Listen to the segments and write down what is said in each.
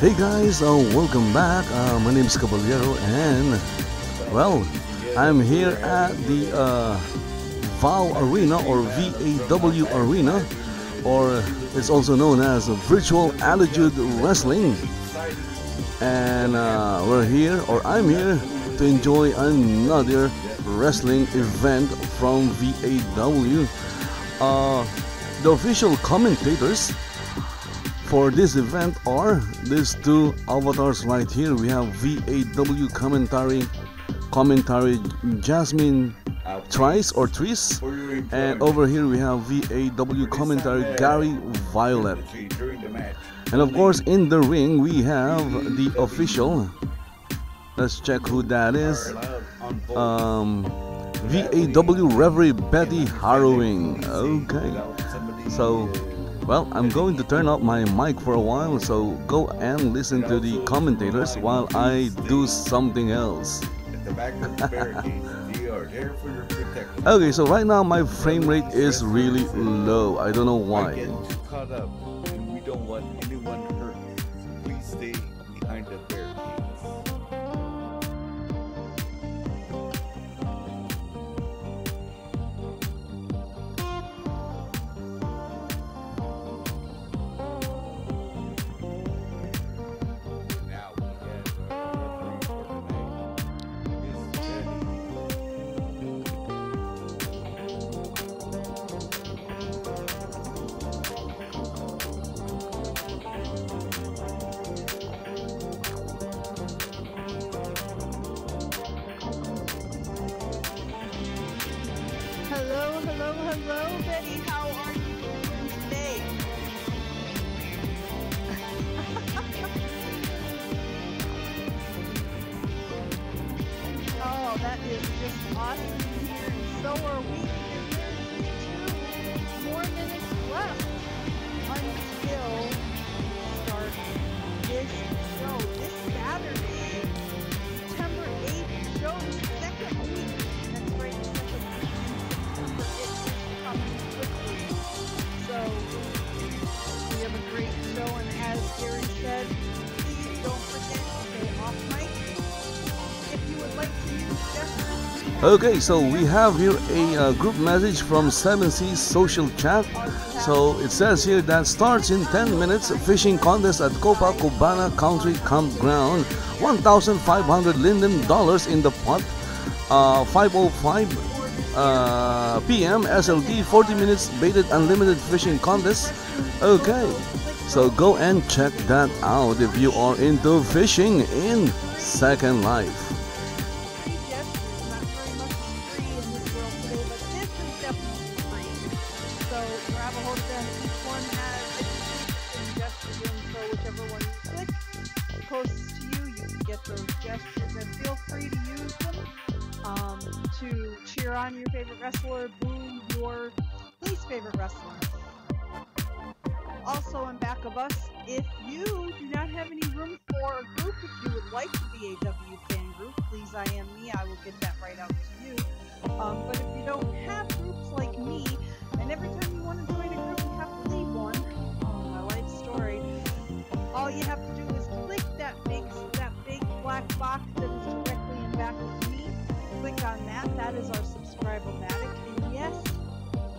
Hey guys, welcome back. My name is Kabalyero, and well, I'm here at the VAW Arena, or VAW Arena, or it's also known as Virtual Attitude Wrestling. And we're here, or I'm here, to enjoy another wrestling event from VAW. The official commentators for this event are these two avatars right here. We have VAW commentary Jasmin Tryce or Tryce, and over here we have VAW commentary Gary Violet. And of course, in the ring we have the official. Let's check who that is. VAW Reverie Betty Harrowing. Okay, so well, I'm going to turn up my mic for a while, so go and listen to the commentators while I do something else. Okay, so right now my frame rate is really low. I don't know why. Get too caught up, and we don't want anyone hurt. Please stay behind the barricades. Hello, Betty. How are you doing today? Oh, that is just awesome to hear, and so are we. There's 2 more minutes left until we start this show this Saturday, September 8th. Show the second week. That's right, the second week. So we have a great show, and as Gary said, please don't forget to stay off mic. If you would like to use gestures. Okay, so we have here a group message from 7C's social chat. So it says here that starts in 10 minutes. Fishing contest at Copacabana Country Campground. $1,500 Linden in the pot. 5:05 p.m. SLT, 40 minutes baited unlimited fishing contest. Okay, so go and check that out if you are into fishing in Second Life. Yes, not very much free in this world today, but this is definitely free. So grab a hold of them. Each one has gestures in, so whichever one you click closest to you, you can get those gestures, and feel free to use them to cheer on your favorite wrestler, boo your least favorite wrestler. Also, in back of us, if you do not have any room for a group, if you would like to be a W fan group, please IM me. I will get that right out to you. But if you don't have groups like me, and every time you want to join a group, you have to leave one. My life story. All you have to do is click that big black box that is directly in back of me. Click on that. That is our subscribe-o-matic, and yes,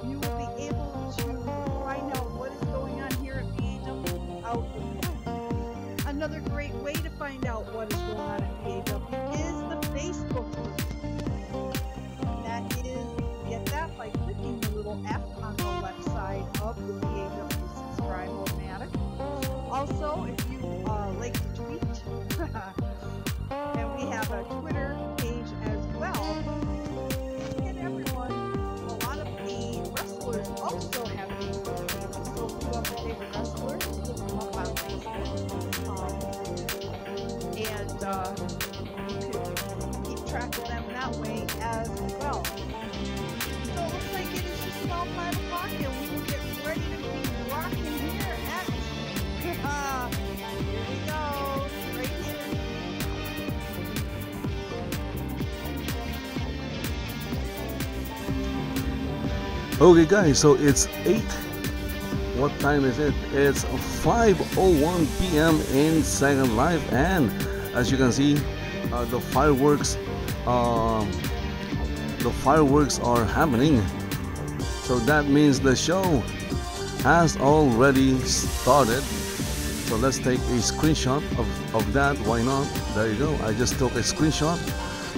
you will be able to find out what is going on here at VAW out of the way. Another great way to find out what is going on at VAW is the Facebook group. That is, get that by clicking the little F on the left side of the VAW subscribe-o-matic. Also, if you like to tweet, and we have a Twitter page as well. And everyone, a lot of the wrestlers also have Facebook pages. So if you have a favorite wrestler, look them up on Facebook. And you can keep track of them that way as well. So it looks like it is just about 5 o'clock, and we will get ready to be rocking here at here we go, right here. Okay guys, so it's 8 what time is it? It's 5:01 p.m. in Second Life, and as you can see, the fireworks are happening. So that means the show has already started. So let's take a screenshot of that. Why not? There you go. I just took a screenshot.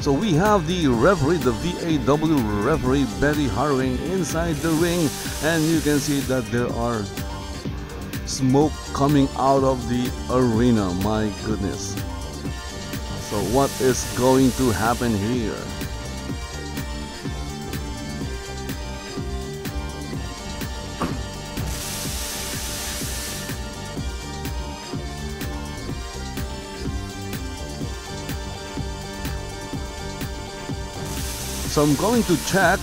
So we have the referee, the VAW referee, Betty Harrowing, inside the ring, and you can see that there are smoke coming out of the arena. My goodness. So what is going to happen here? So I'm going to check.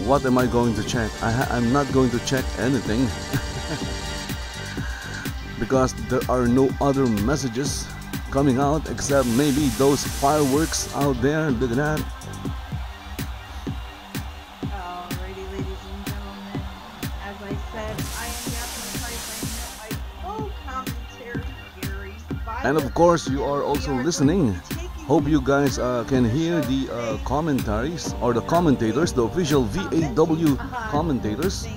What am I going to check? I'm not going to check anything because there are no other messages coming out except maybe those fireworks out there. Look at that. Alrighty, ladies and gentlemen. As I said, I am Jasmin Tryce. I am my co-commentator, Gary. And of course, you are also listening. Hope you guys can hear the commentaries or the commentators, the official VAW commentators.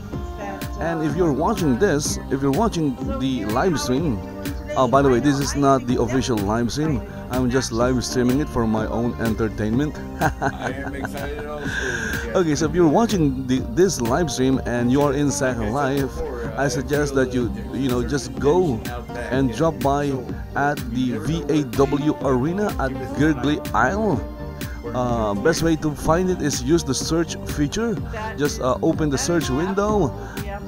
And if you're watching this, if you're watching the live stream, by the way, this is not the official live stream. I'm just live streaming it for my own entertainment. I am excited also. Okay, so if you're watching this live stream and you are in Second Life, I suggest that you just go and drop by at the VAW Arena at Gurgley Isle. Best way to find it is use the search feature. Just open the search window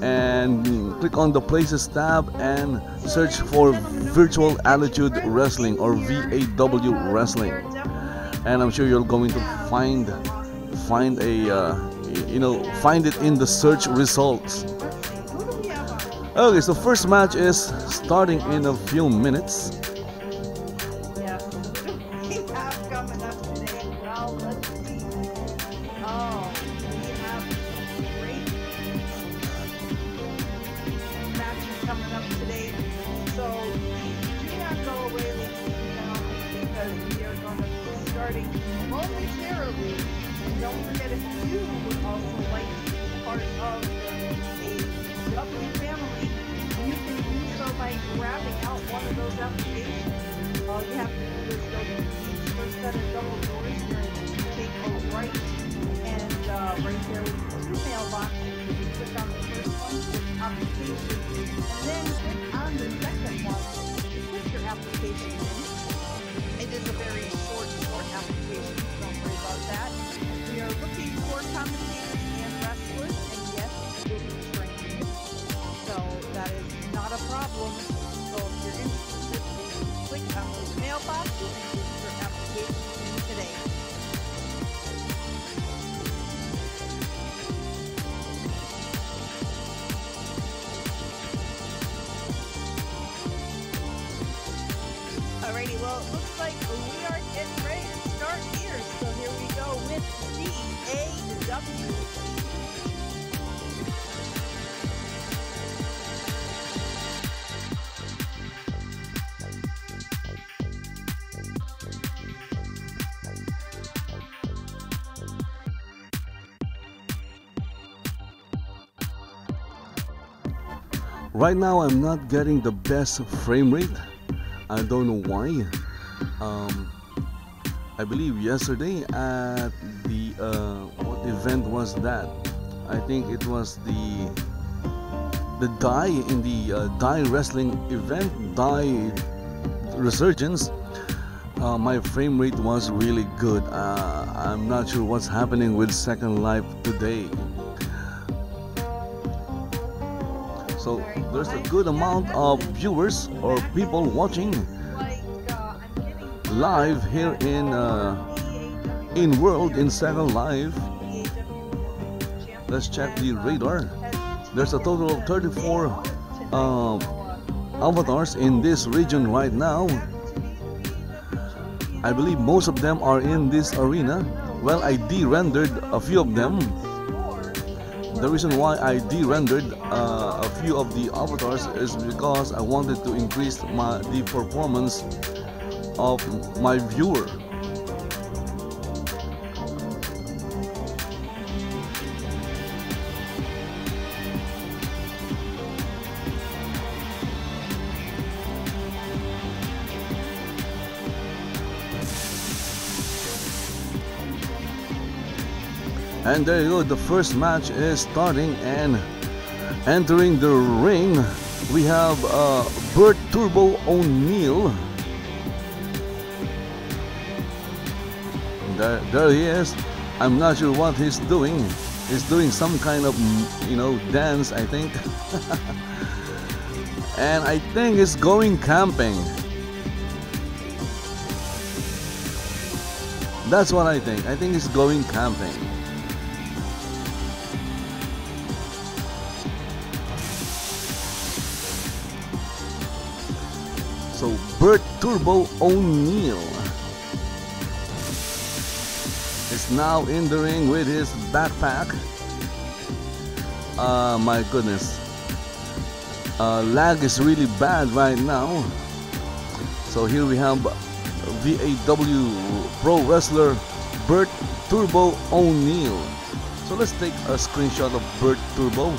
and click on the Places tab and search for Virtual Attitude Wrestling or VAW Wrestling. And I'm sure you're going to find it in the search results. Okay, so first match is starting in a few minutes. Yes, we have coming up today. Well, let's see. Oh, we have great matches coming up today. So do not go away, ladies and gentlemen, because we are going to be starting momentarily. And don't forget, if you would also like to be part of a W family, you can do so by grabbing out one of those applications. All you have to do is go to each first set of double doors here and take a right, and right there with the two mailboxes, you click on the first one, click application, and then click on the second one to put your application in. It is a very short application, so don't worry about that. We are looking for commentators and wrestlers, and yes, we will be training. So that is not a problem. So if you're interested, please click on those mailboxes and get your application in today. Alrighty, well, it looks like we are getting ready to start here. So here we go with VAW. Right now, I'm not getting the best frame rate. I don't know why. I believe yesterday at the what event was that? I think it was the Die in the Die Wrestling event, Die Resurgence. My frame rate was really good. I'm not sure what's happening with Second Life today. So there's a good amount of viewers or people watching live here in World in Second Life. Let's check the radar. There's a total of 34 avatars in this region right now. I believe most of them are in this arena. Well, I de-rendered a few of them, the reason why I de-rendered a few of the avatars is because I wanted to increase the performance of my viewer. And there you go, the first match is starting, and entering the ring we have Bert Turbo O'Neill. There he is. I'm not sure what he's doing. He's doing some kind of, dance, I think. And I think he's going camping. That's what I think. I think he's going camping. So Bert Turbo O'Neill is now in the ring with his backpack. My goodness, lag is really bad right now. So here we have VAW pro wrestler Bert Turbo O'Neill. So let's take a screenshot of Bert Turbo.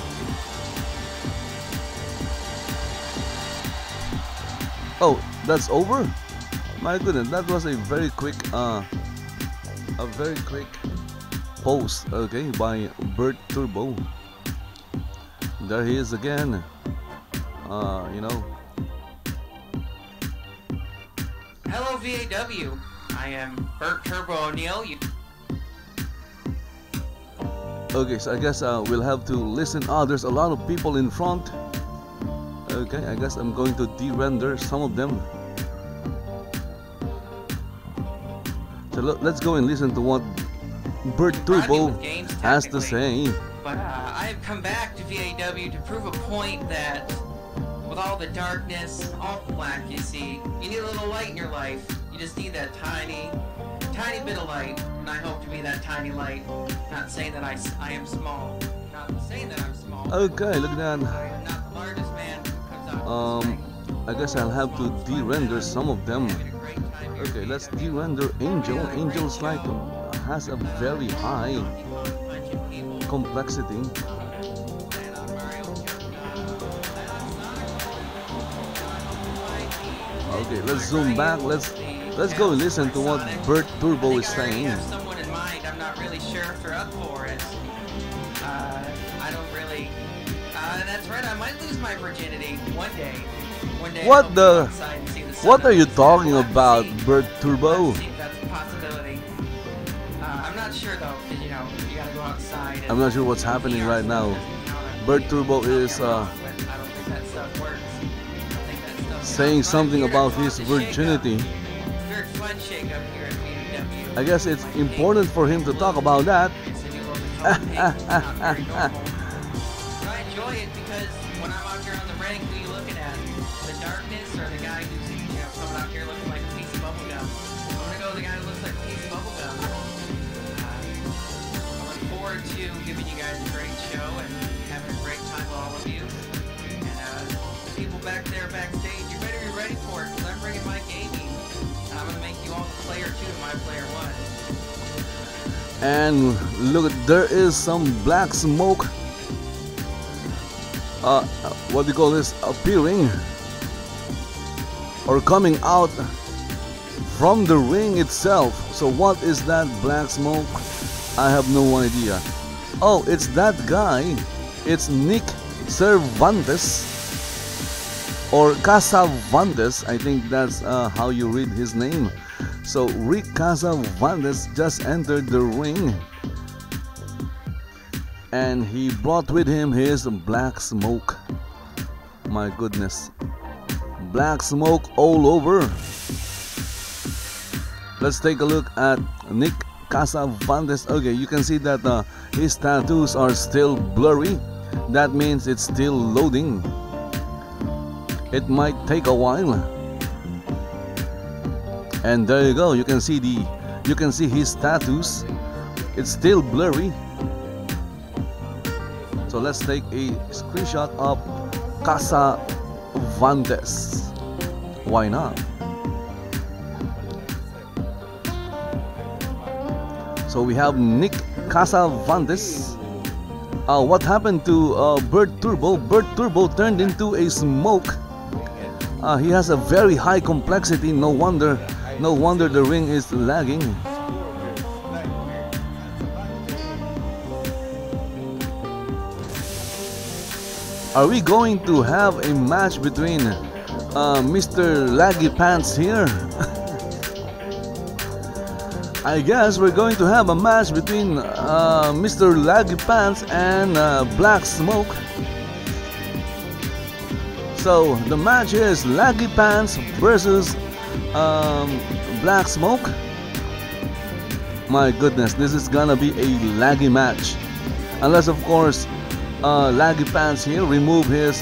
Oh, that's over? My goodness, that was a very quick post, okay, by Bert Turbo. There he is again. Hello VAW. I am Bert Turbo O'Neill. Okay, so I guess we'll have to listen. There's a lot of people in front. Okay, I guess I'm going to de-render some of them. So let's go and listen to what Bert Turbo has to say. But I have come back to VAW to prove a point that with all the darkness, all the black you see, you need a little light in your life. You just need that tiny bit of light, and I hope to be that tiny light. Not saying that I am small. Not saying that I'm small. Okay, look at that. I am not the largest man who comes out with this thing. I guess I'll have to de-render some of them. Okay, let's de-render Angel. Angel's like has a very high complexity. Okay, let's zoom back. Let's go and listen to what Bert Turbo is saying. I have someone in mind. I'm not really sure if they're up for it. I don't really. That's right. I might lose my virginity one day. What the? What are you talking about, Bert Turbo? See if that's a possibility. I'm not sure though, because you gotta go outside. I'm not sure what's happening right now. Bert Turbo is saying something about his virginity. I guess it's important for him to talk about that. I enjoy it because when I'm out here on the ring, who are you looking at? The darkness or the guy who's coming out here looking like a piece of bubble gum? I'm gonna go with the guy who looks like a piece of bubble gum. I look forward to giving you guys a great show and having a great time with all of you. And people back there backstage, you better be ready for it because I'm bringing my gaming. And I'm gonna make you all the player 2 to my player 1. And look, there is some black smoke. What do you call this? Appearing or coming out from the ring itself. So what is that black smoke? I have no idea. Oh, it's that guy. It's Nick Cervantes or Casavantes. I think that's how you read his name. So Rick Casavantes just entered the ring, and he brought with him his black smoke. My goodness, black smoke all over. Let's take a look at Nick Casavantes. Okay, you can see that his tattoos are still blurry. That means it's still loading. It might take a while. And there you go. You can see his tattoos. It's still blurry. So let's take a screenshot of Casavantes. Why not? So we have Nick Casavantes. What happened to Bert Turbo? Bert Turbo turned into a smoke. He has a very high complexity. No wonder the ring is lagging. Are we going to have a match between Mr. Laggy Pants here? I guess we're going to have a match between Mr. Laggy Pants and Black Smoke. So the match is Laggy Pants versus Black Smoke. My goodness, this is gonna be a laggy match. Unless of course Laggy Pants here remove his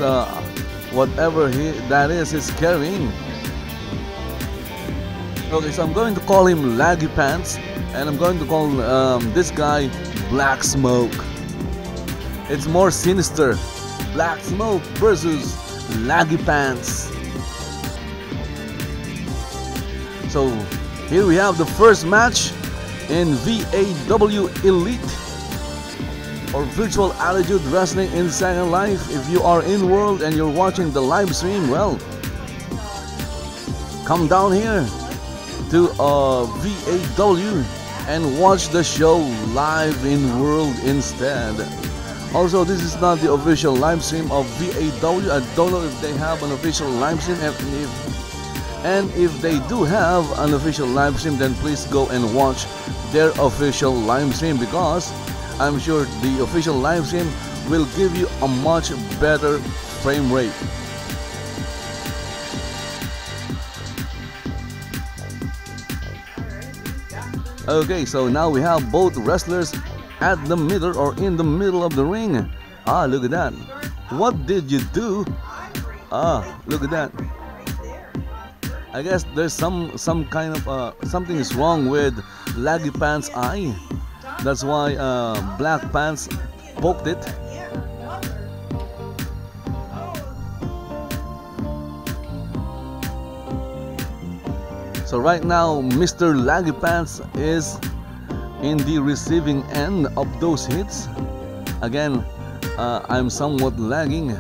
whatever that is he's carrying. Okay, so I'm going to call him Laggy Pants, and I'm going to call this guy Black Smoke. It's more sinister. Black Smoke versus Laggy Pants. So here we have the first match in VAW Elite, or Virtual Attitude Wrestling in Second Life. If you are in World and you're watching the live stream, well, come down here to VAW and watch the show live in World instead. Also, this is not the official live stream of VAW. I don't know if they have an official live stream, and if they do have an official live stream, then please go and watch their official live stream, because I'm sure the official live stream will give you a much better frame rate. Okay, so now we have both wrestlers at the middle, or in the middle of the ring. Ah, look at that. What did you do? Ah, look at that. I guess there's some kind of something is wrong with Laggy Pants' eye. That's why Black Pants poked it. So right now, Mr. Laggy Pants is in the receiving end of those hits. Again, I'm somewhat lagging.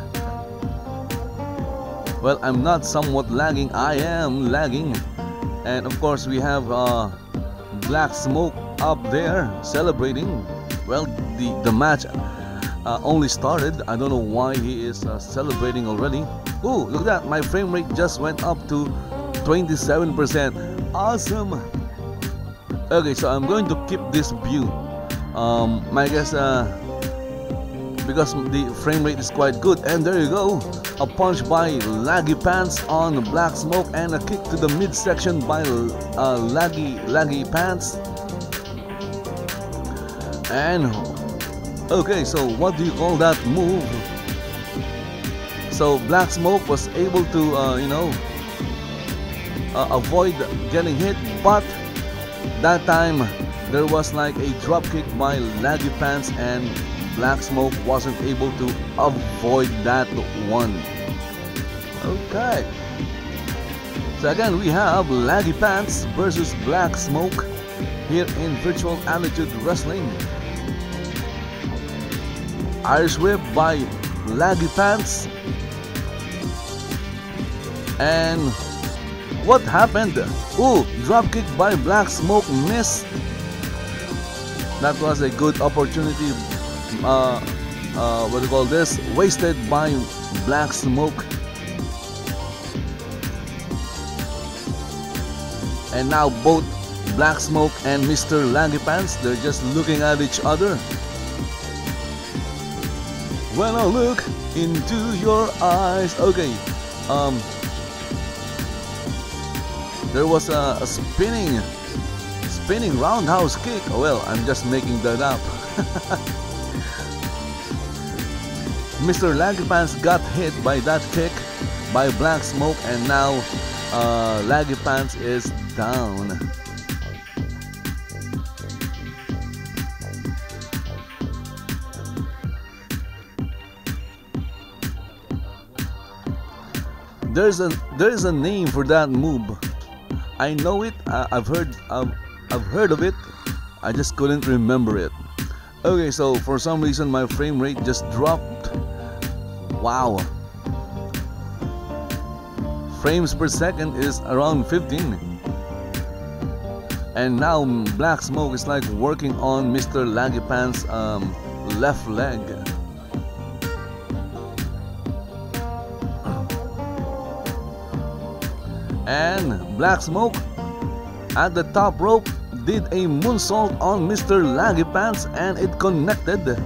Well, I'm not somewhat lagging, I am lagging. And of course, we have Black Smoke up there celebrating. Well, the match only started. I don't know why he is celebrating already. Oh, look at that, my frame rate just went up to 27%. Awesome. Okay, so I'm going to keep this view. I guess because the frame rate is quite good. And there you go, a punch by Laggy Pants on Black Smoke, and a kick to the midsection by Laggy Pants. And okay, so what do you call that move? So Black Smoke was able to avoid getting hit, but that time there was like a drop kick by Laggy Pants, and Black Smoke wasn't able to avoid that one. Okay, so again we have Laggy Pants versus Black Smoke here in Virtual Attitude Wrestling. Irish whip by Laggy Pants. And what happened? Ooh, drop kick by Black Smoke missed. That was a good opportunity. What do you call this? Wasted by Black Smoke. And now both Black Smoke and Mr. Laggy Pants, they're just looking at each other. When I look into your eyes. Okay, there was a spinning roundhouse kick. Oh, well, I'm just making that up. Mr. Laggy Pants got hit by that kick by Black Smoke, and now Laggy Pants is down. there's a name for that move. I know it. I've heard of it. I just couldn't remember it. Okay, so for some reason my frame rate just dropped. Wow. Frames per second is around 15. And now Black Smoke is like working on Mr. Laggy Pants' left leg. And Black Smoke at the top rope did a moonsault on Mr. Laggy Pants and it connected.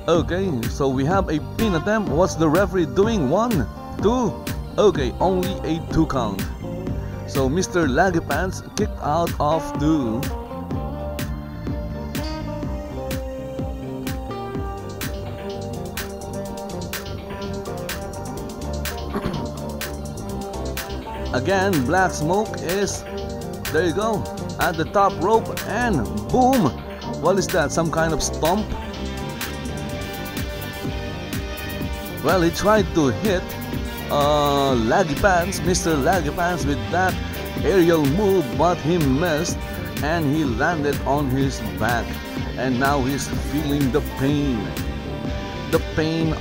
Okay, so we have a pin attempt. What's the referee doing? 1, 2. Okay, only a 2 count. So Mr. Laggy Pants kicked out of 2. Again, Black Smoke is, there you go, at the top rope and boom! What is that? Some kind of stomp? Well, he tried to hit Laggy Pants, Mr. Laggy Pants with that aerial move, but he missed and he landed on his back. And now he's feeling the pain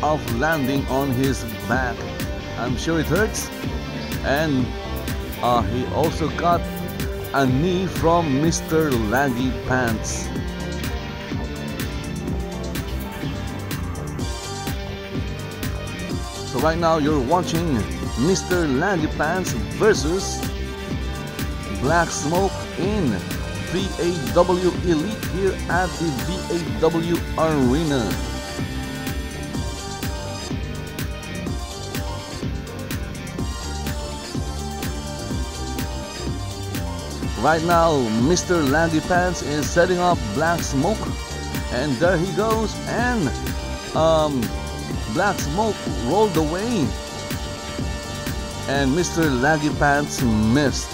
of landing on his back. I'm sure it hurts. And he also got a knee from Mr. Laggy Pants. So right now you're watching Mr. Laggy Pants versus Black Smoke in VAW Elite here at the VAW Arena. Right now, Mr. Laggy Pants is setting up Black Smoke, and there he goes, and Black Smoke rolled away, and Mr. Laggy Pants missed.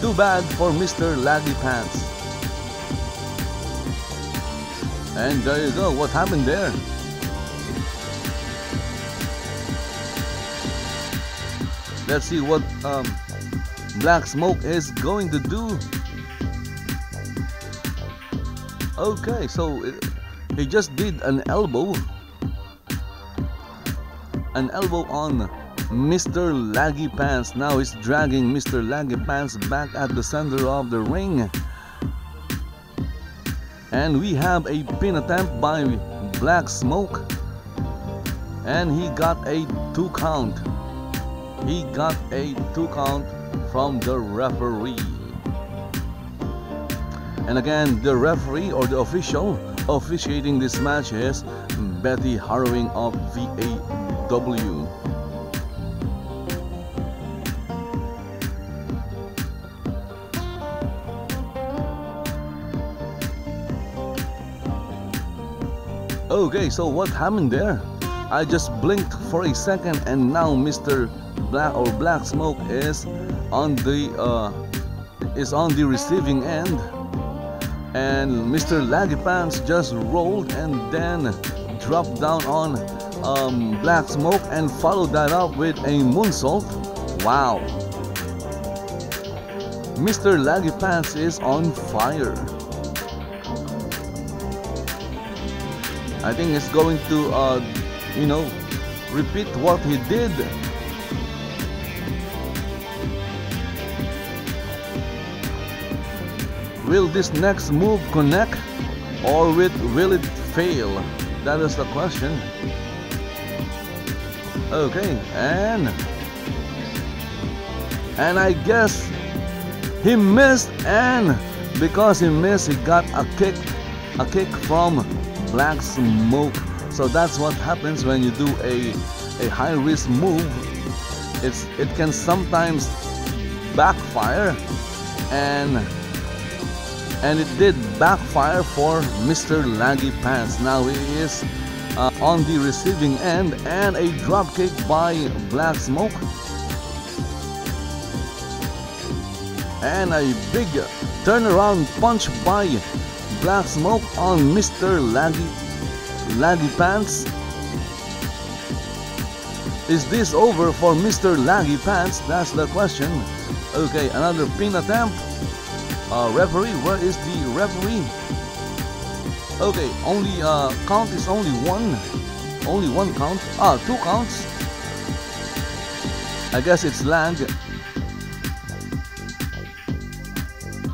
Too bad for Mr. Laggy Pants. And there you go, what happened there? Let's see what Black Smoke is going to do. Okay, so he just did an elbow on Mr. Laggy Pants. Now he's dragging Mr. Laggy Pants back at the center of the ring. And we have a pin attempt by Black Smoke. And he got a 2 count. He got a 2 count from the referee. And again, the referee or the official officiating this match is Betty Harrowing of VAW. Okay, so what happened there? I just blinked for a second and now Mr. Black Smoke is on the receiving end, and Mr. Laggy Pants just rolled and then dropped down on Black Smoke and followed that up with a moonsault. Wow, Mr. Laggy Pants is on fire. I think it's going to repeat what he did. Will this next move connect or will it fail? That is the question. Okay, and I guess he missed, and because he missed, he got a kick from Black Smoke. So that's what happens when you do a high risk move. It can sometimes backfire, and it did backfire for Mr. Laggy Pants. Now he is on the receiving end, and a drop kick by Black Smoke, and a big turnaround punch by Black Smoke on Mr. Laggy Pants. Is this over for Mr. Laggy Pants? That's the question. Okay, another pin attempt. Referee, where is the referee? Okay, only count is only one. Only one count. Two counts. I guess it's lag.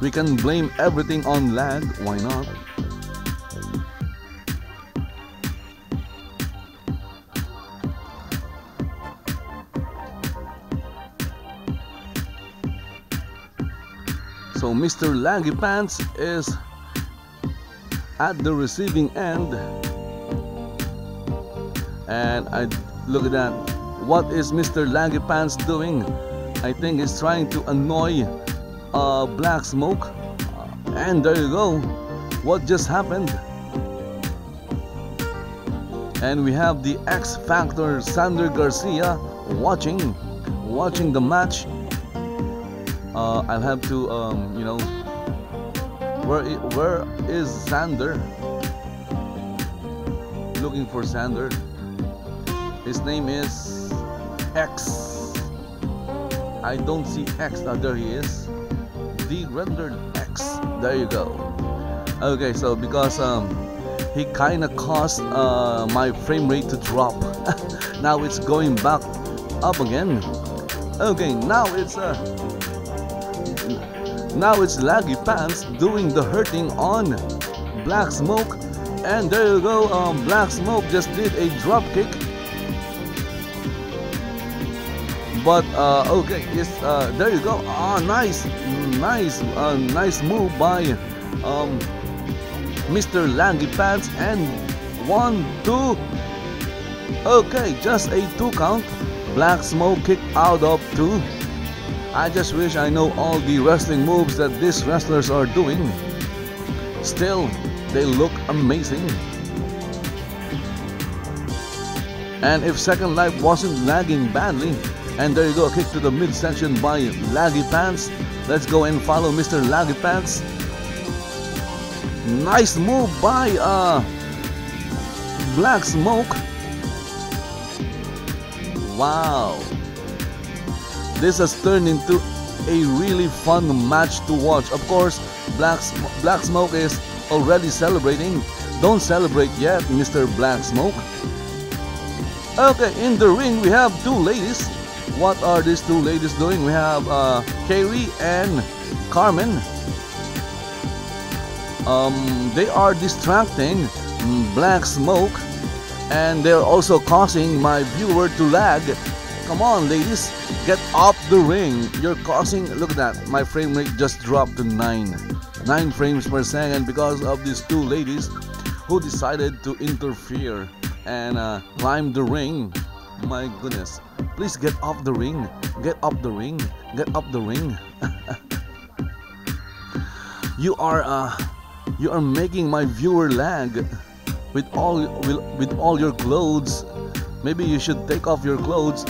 We can blame everything on lag. Why not? So Mr. Laggy Pants is at the receiving end, and I look at that. What is Mr. Laggy Pants doing? I think he's trying to annoy Black Smoke, and there you go. What just happened? And we have the X Factor Sander Garcia watching the match. I'll have to where is Sander? Looking for Sander. His name is X. I don't see X. There he is. The rendered X. There you go. Okay, so because he kinda caused my frame rate to drop. Now it's going back up again. Okay, now it's Laggy Pants doing the hurting on Black Smoke, and there you go. Black Smoke just did a drop kick, but okay, it's there you go. Nice move by Mr. Laggy Pants, and 1, 2. Okay, just a 2 count. Black Smoke kick out of 2. I just wish I know all the wrestling moves that these wrestlers are doing. Still, they look amazing. And if Second Life wasn't lagging badly, and there you go, a kick to the midsection by Laggy Pants. Let's go and follow Mr. Laggy Pants. Nice move by Black Smoke. Wow. This has turned into a really fun match to watch. Of course, Black Smoke is already celebrating. Don't celebrate yet, Mr. Black Smoke. Okay, in the ring we have 2 ladies. What are these 2 ladies doing? We have Kairee and Carmen. They are distracting Black Smoke, and they're also causing my viewer to lag. Come on, ladies, get off the ring. You're causing, look at that, my frame rate just dropped to 9 frames per second because of these 2 ladies who decided to interfere and climb the ring. My goodness, please get off the ring. Get off the ring. Get off the ring. You are making my viewer lag with all your clothes. Maybe you should take off your clothes.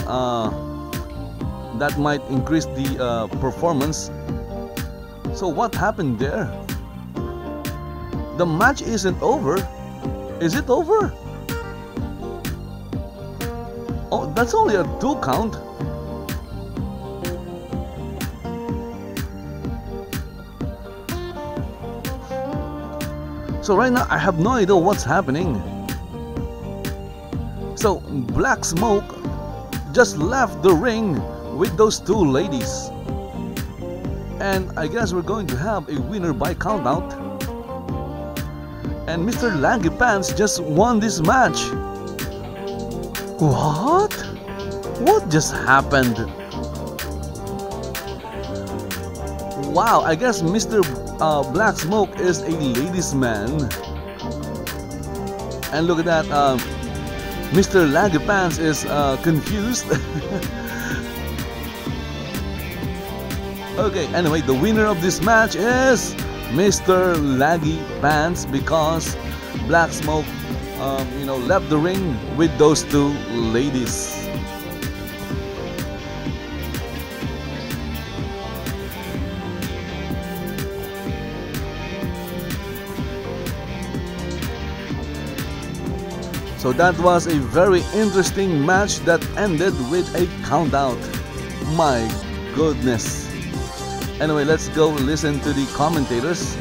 That might increase the performance. So what happened there? The match isn't over. Is it over? Oh, that's only a 2 count. So right now I have no idea what's happening. So Black Smoke just left the ring with those 2 ladies, and I guess we're going to have a winner by countout. And Mr. Laggy Pants just won this match. What? What just happened? Wow, I guess Mr. Black Smoke is a ladies' man. And look at that, Mr. Laggy Pants is confused. Okay, anyway, the winner of this match is Mr. Laggy Pants because Black Smoke, left the ring with those 2 ladies. So that was a very interesting match that ended with a countout. My goodness. Anyway, let's go listen to the commentators.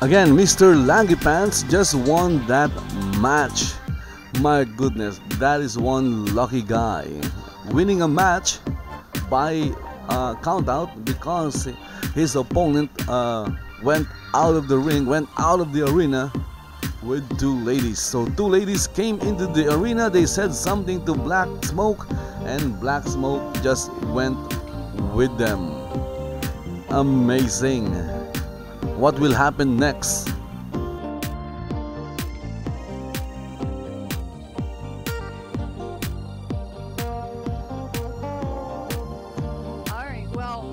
Again, Mr. Langy Pants just won that match. My goodness, that is one lucky guy. Winning a match by countout because his opponent went out of the ring, went out of the arena with two ladies. So two ladies came into the arena, they said something to Black Smoke, and Black Smoke just went with them. Amazing. What will happen next? Alright, well,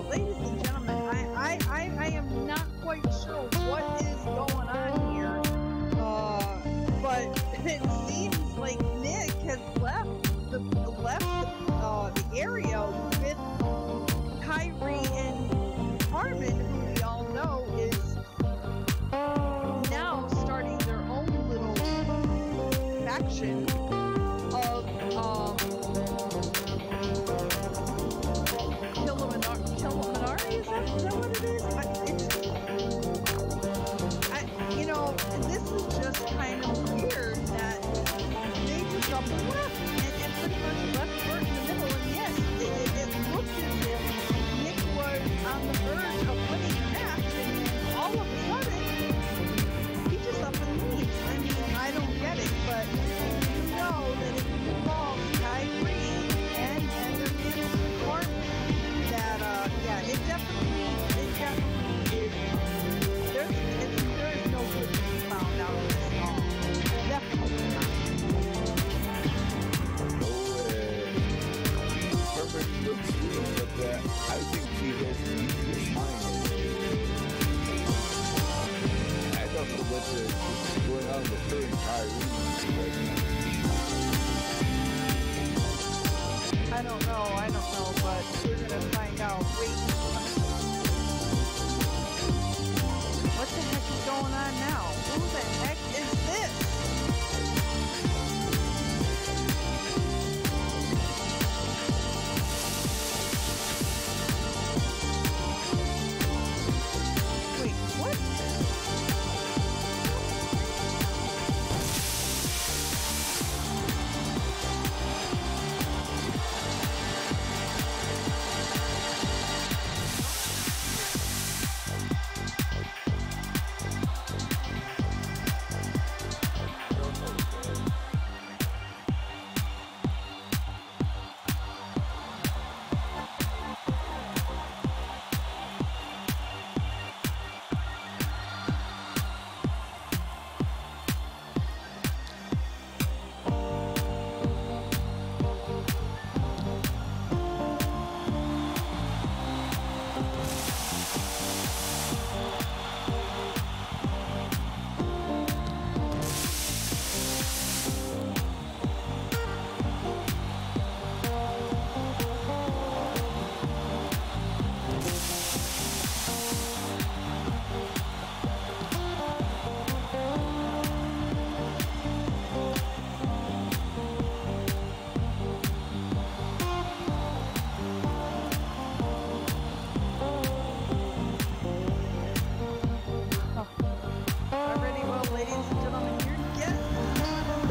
ladies and gentlemen, I am not quite sure what is going on here, but it seems like Nick has left the area with Kairee and Carmen, who we all know is now starting their own little faction of Killaminari, is that what it is? You know, this is just kind of weird that they just up and left and pretty much left Bert in the middle, and yes, it looked as if Nick was on the verge of winning the match, and all of a sudden, he just up and leaves. I mean, I don't get it, but you know that if it involves Kairee and their manager Carmen, that, yeah, it definitely is, there is no good to be found out of this at all. Definitely not. Carmen looks good, but I think she has his mind. I don't know what's going on with her and Kairee right now. I don't know, but we're gonna find out. Wait. What the heck is going on now? Who the heck is this? Wait, what?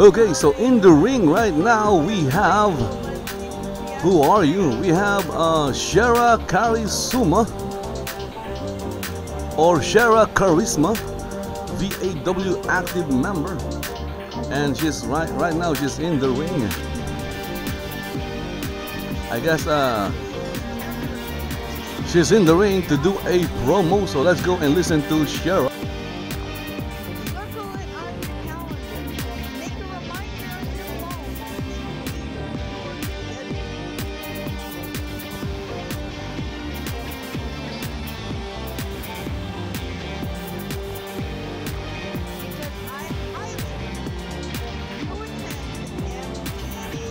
Okay, so in the ring right now we have, who are you? We have Siera Kari-Suma or Siera Kari-Suma, VAW active member. and she's right now she's in the ring. I guess she's in the ring to do a promo, so let's go and listen to Siera. Circle it on your calendar. Make a reminder on your phone. Because I highly recommend you attend MVA.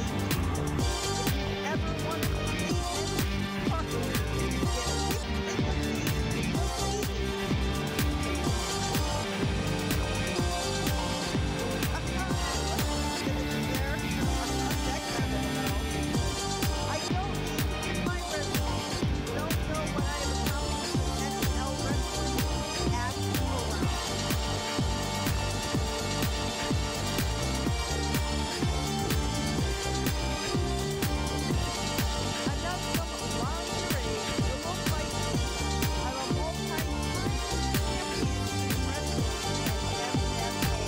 If you ever want to see any partner, get kicked in the face before leaving. I don't need to give my resume. You don't know what I have accomplished in SNL wrestling. Ask me around. Enough from lingerie. It will fight me. I'm a multi-time champion in wrestling and MMA.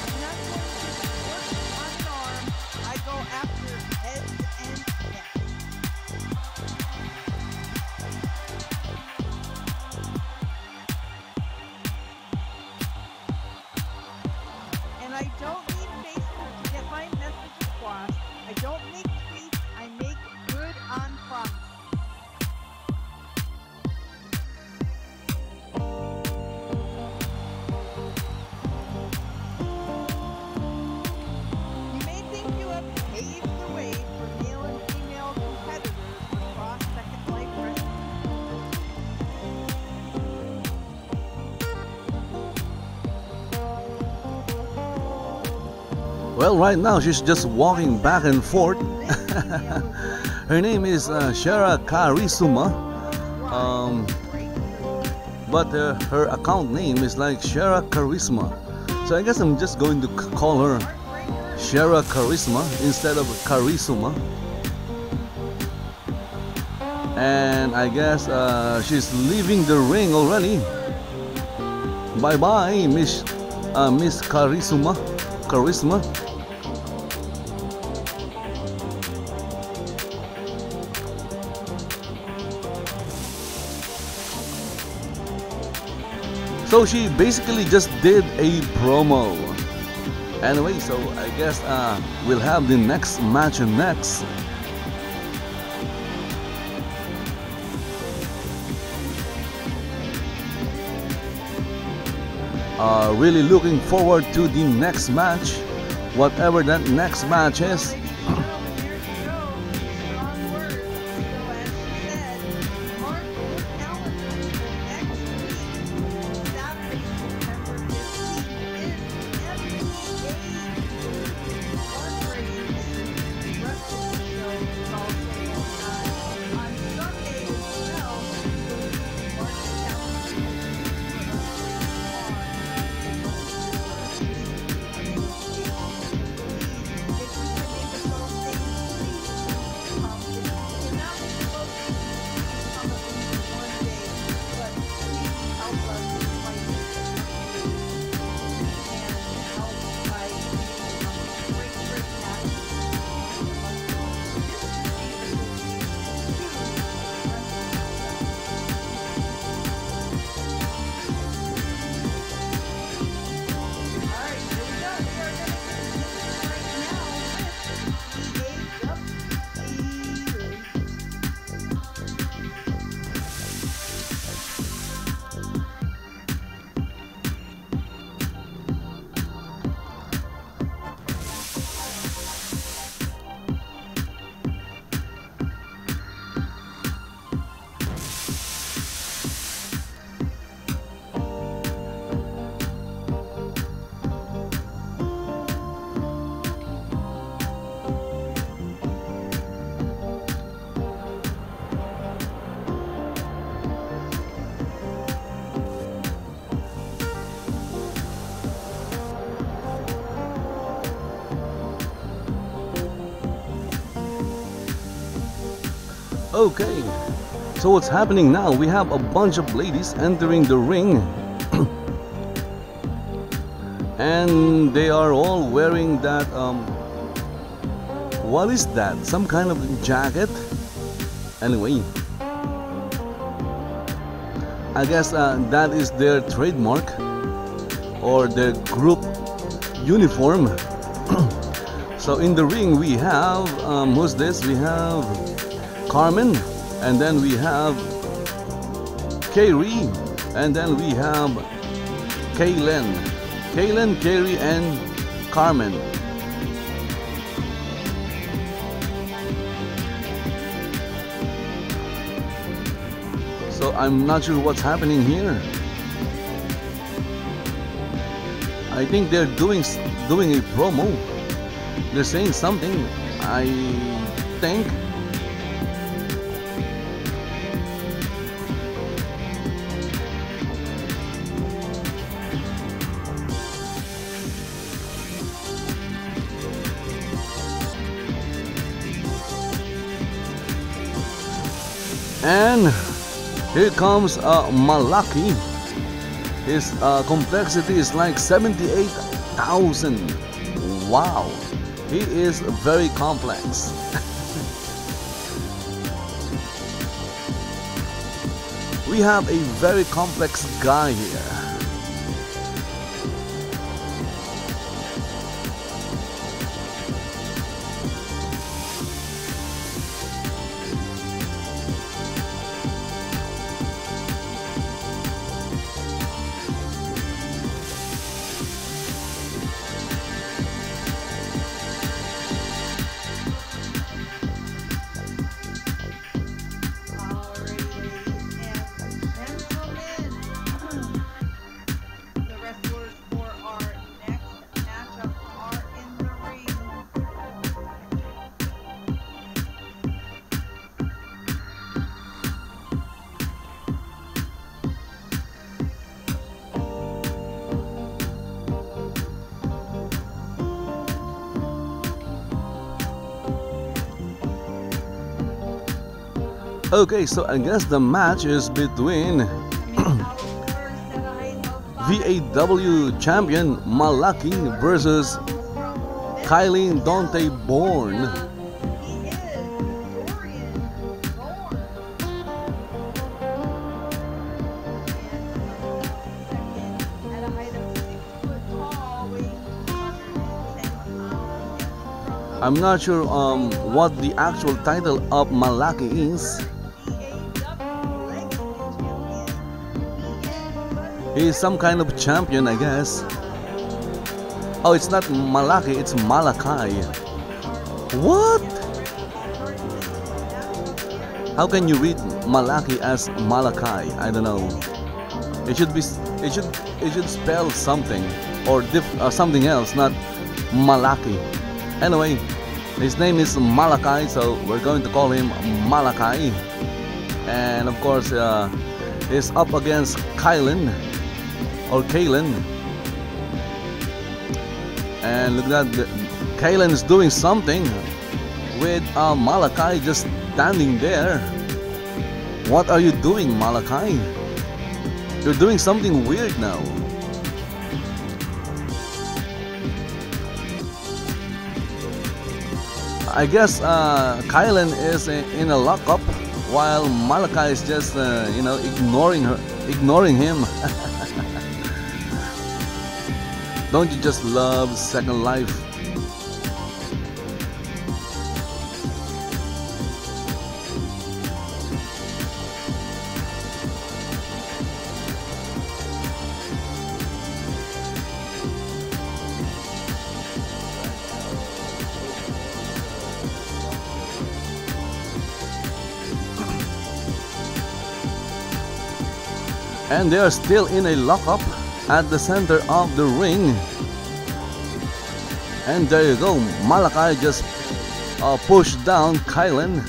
I'm not going to work on an arm. I go after heads and necks. And I don't need Facebook to get my message across. I don't make tweets. I make good on promise. You may think you have paved the way for male and female competitors across Second Life Wrestling. Well, right now she's just walking back and forth. Her name is Siera Kari-Suma, but her account name is like Siera Kari-Suma. So I guess I'm just going to call her Siera Kari-Suma instead of Kari-Suma. And I guess she's leaving the ring already. Bye bye, Miss Kari-Suma. Kari-Suma. So she basically just did a promo. Anyway, so I guess we'll have the next match next. Really looking forward to the next match, whatever that next match is. Ladies and gentlemen, here she goes. Strong words. So as she said, mark your calendars for next week. Saturday, September 15th is MVA Fundraising Wrestling Show. It's also on Sunday as well. Mark your calendars. Okay, So what's happening now? We have a bunch of ladies entering the ring. And they are all wearing that, what is that? Some kind of jacket? Anyway, I guess that is their trademark or their group uniform. So in the ring we have, who's this? We have Carmen, and then we have Kairee, and then we have Kailen, Kairee, and Carmen. So I'm not sure what's happening here. I think they're doing a promo. They're saying something, I think. And here comes Malaki. His complexity is like 78,000. Wow, he is very complex. We have a very complex guy here. Okay, so I guess the match is between VAW champion Malaki versus Kailen Dontei Bourne. I'm not sure what the actual title of Malaki is. He's some kind of champion, I guess. Oh, it's not Malaki, it's Malaki. What? How can you read Malaki as Malaki? I don't know. It should spell something or something else, not Malaki. Anyway, his name is Malaki, so we're going to call him Malaki. And of course, he's up against Kailen. Or Kailen, and look at that, Kailen is doing something with Malaki just standing there. What are you doing, Malaki? You're doing something weird now. I guess Kailen is in a lockup while Malaki is just ignoring him. Don't you just love Second Life? And they are still in a lockup at the center of the ring. And there you go, Malaki just pushed down Kailen.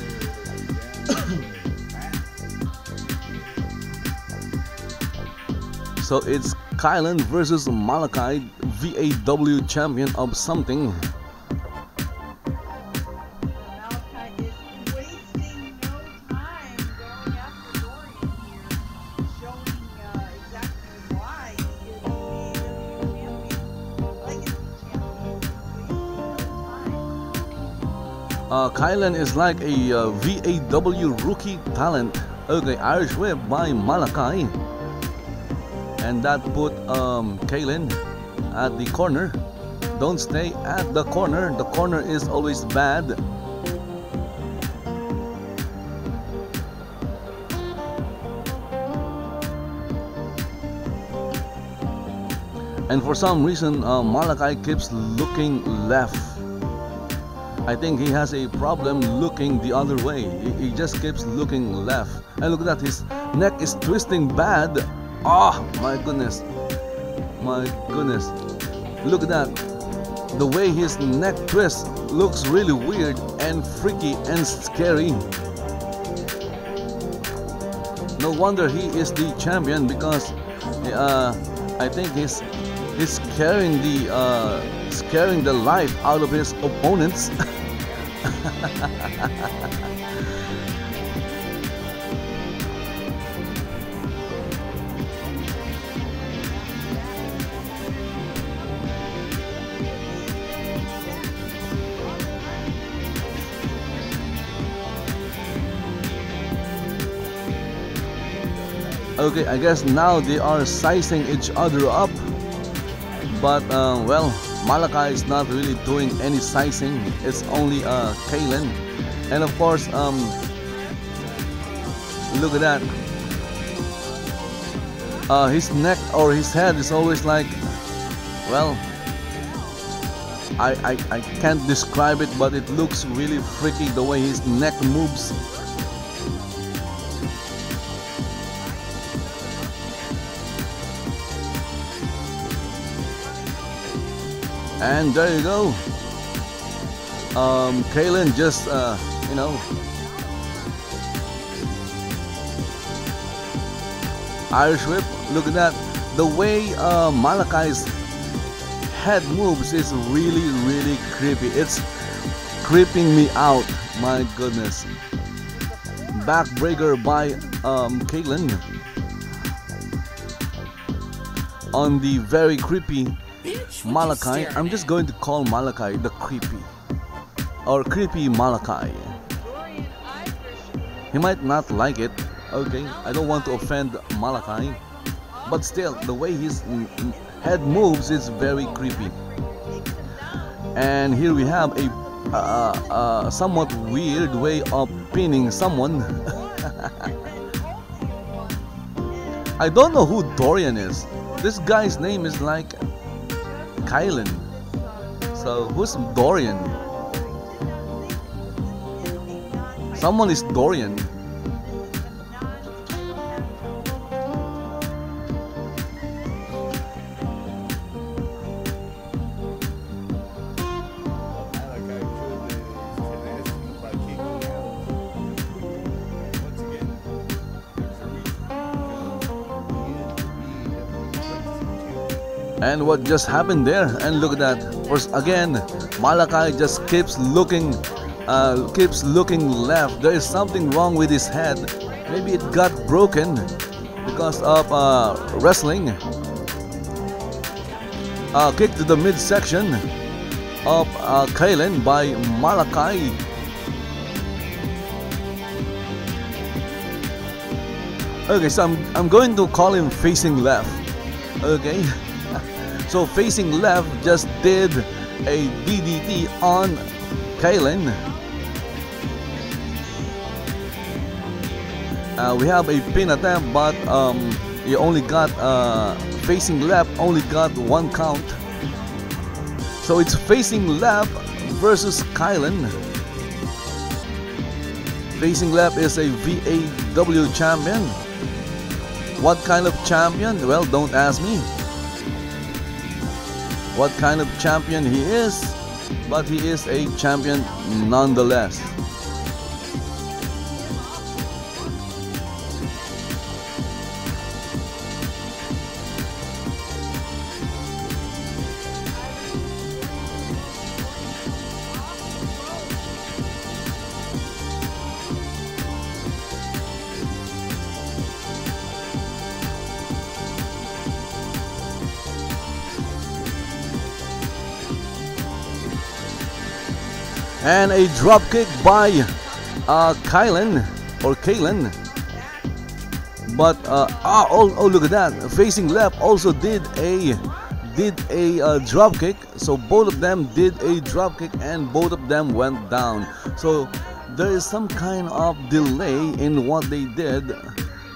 So it's Kailen versus Malaki, VAW champion of something. Malaki is wasting no time going after Kailen is like a VAW rookie talent. Okay, Irish whip by Malaki. And that put Kailen at the corner. Don't stay at the corner. The corner is always bad. And for some reason, Malaki keeps looking left. I think he has a problem looking the other way. He just keeps looking left. And look at that, his neck is twisting bad. Ah, my goodness. My goodness. Look at that. The way his neck twists looks really weird and freaky and scary. No wonder he is the champion, because I think he's scaring the life out of his opponents. Okay, I guess now they are sizing each other up. But well, Malaki is not really doing any sizing. It's only Kailen. And of course, look at that. His neck or his head is always like, well, I can't describe it, but it looks really freaky the way his neck moves. And there you go. Kailen just, you know, Irish whip. Look at that. The way Malaki's head moves is really, really creepy. It's creeping me out. My goodness. Backbreaker by Kailen on the very creepy Malaki. I'm just going to call Malaki the creepy, or creepy Malaki. He might not like it. Okay, I don't want to offend Malaki, but still, the way his head moves is very creepy. And here we have a somewhat weird way of pinning someone. I don't know who Dorian is. This guy's name is like Kailen. So who's Dorian? Someone is Dorian. And what just happened there? And look at that. First again, Malaki just keeps looking left. There is something wrong with his head. Maybe it got broken because of wrestling. Kick to the midsection of Kailen by Malaki. Okay, so I'm going to call him facing left. Okay. So facing left just did a DDT on Kailen. We have a pin attempt, but he only got facing left only got one count. So it's facing left versus Kailen. Facing left is a VAW champion. What kind of champion? Well, don't ask me what kind of champion he is, but he is a champion nonetheless. And a drop kick by Kailen or Kailen. But oh, look at that! Facing left also did a drop kick. So both of them did a drop kick, and both of them went down. So there is some kind of delay in what they did.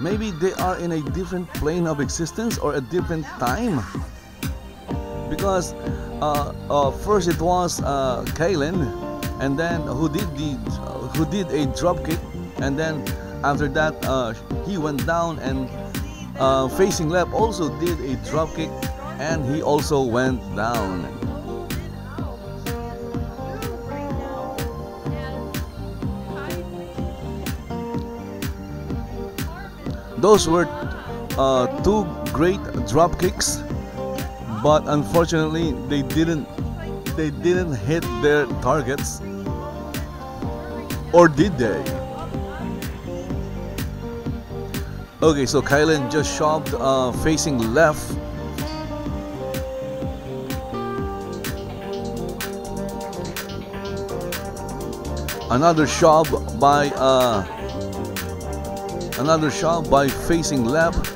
Maybe they are in a different plane of existence or a different time. Because first it was Kailen, and then who did a drop kick, and then after that he went down, and facing left also did a drop kick, and he also went down. Those were two great drop kicks, but unfortunately they didn't hit their targets. Or did they? Okay, so Kailen just shoved facing left. Another shove by facing left.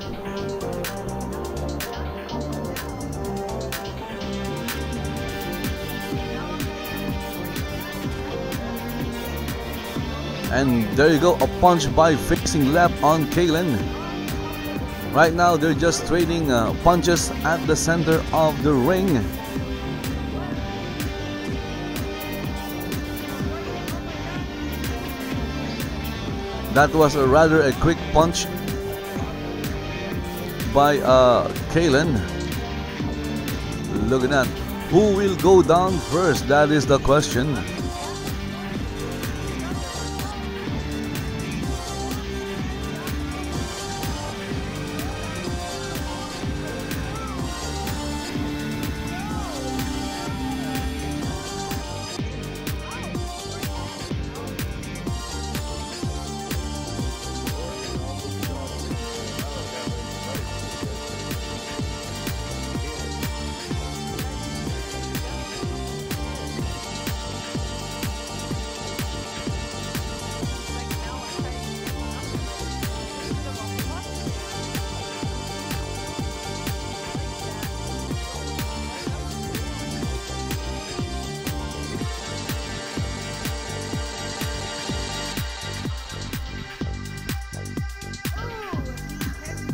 And there you go, a punch by facing left on Kailen. Right now they're just trading punches at the center of the ring. That was rather a quick punch by Kailen. Look at that. Who will go down first? That is the question.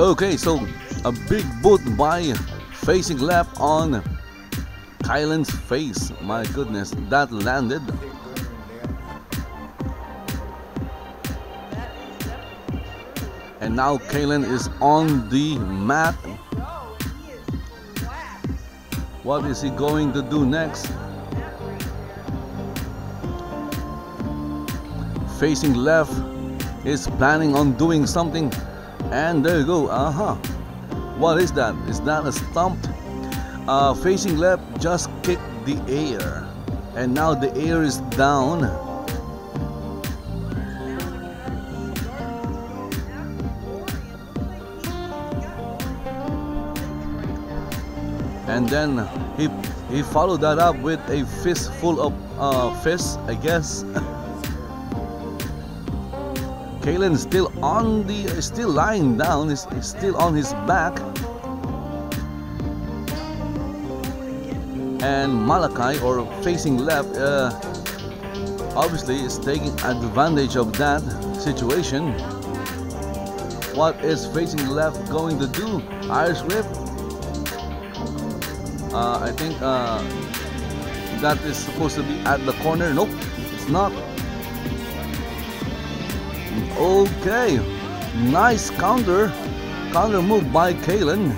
Okay, so a big boot by facing left on Kailen's face. My goodness, that landed. And now Kailen is on the mat. What is he going to do next? Facing left is planning on doing something. And there you go. What is that? Is that a stomp? Facing left just kicked the air, and now the air is down. And then he followed that up with a fistful of fists, I guess. Kailen still lying down, is still on his back. And Malaki, or facing left, obviously is taking advantage of that situation. What is facing left going to do? Irish whip? I think that is supposed to be at the corner. Nope, it's not. Okay, nice counter move by Kailen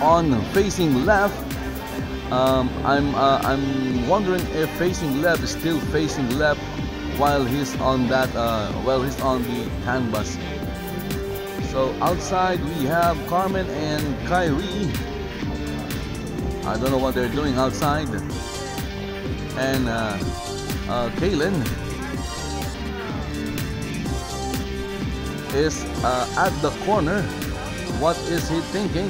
on facing left. I'm wondering if facing left is still facing left while he's on that he's on the canvas. So outside we have Carmen and Kairee. I don't know what they're doing outside. And Kailen is at the corner. What is he thinking?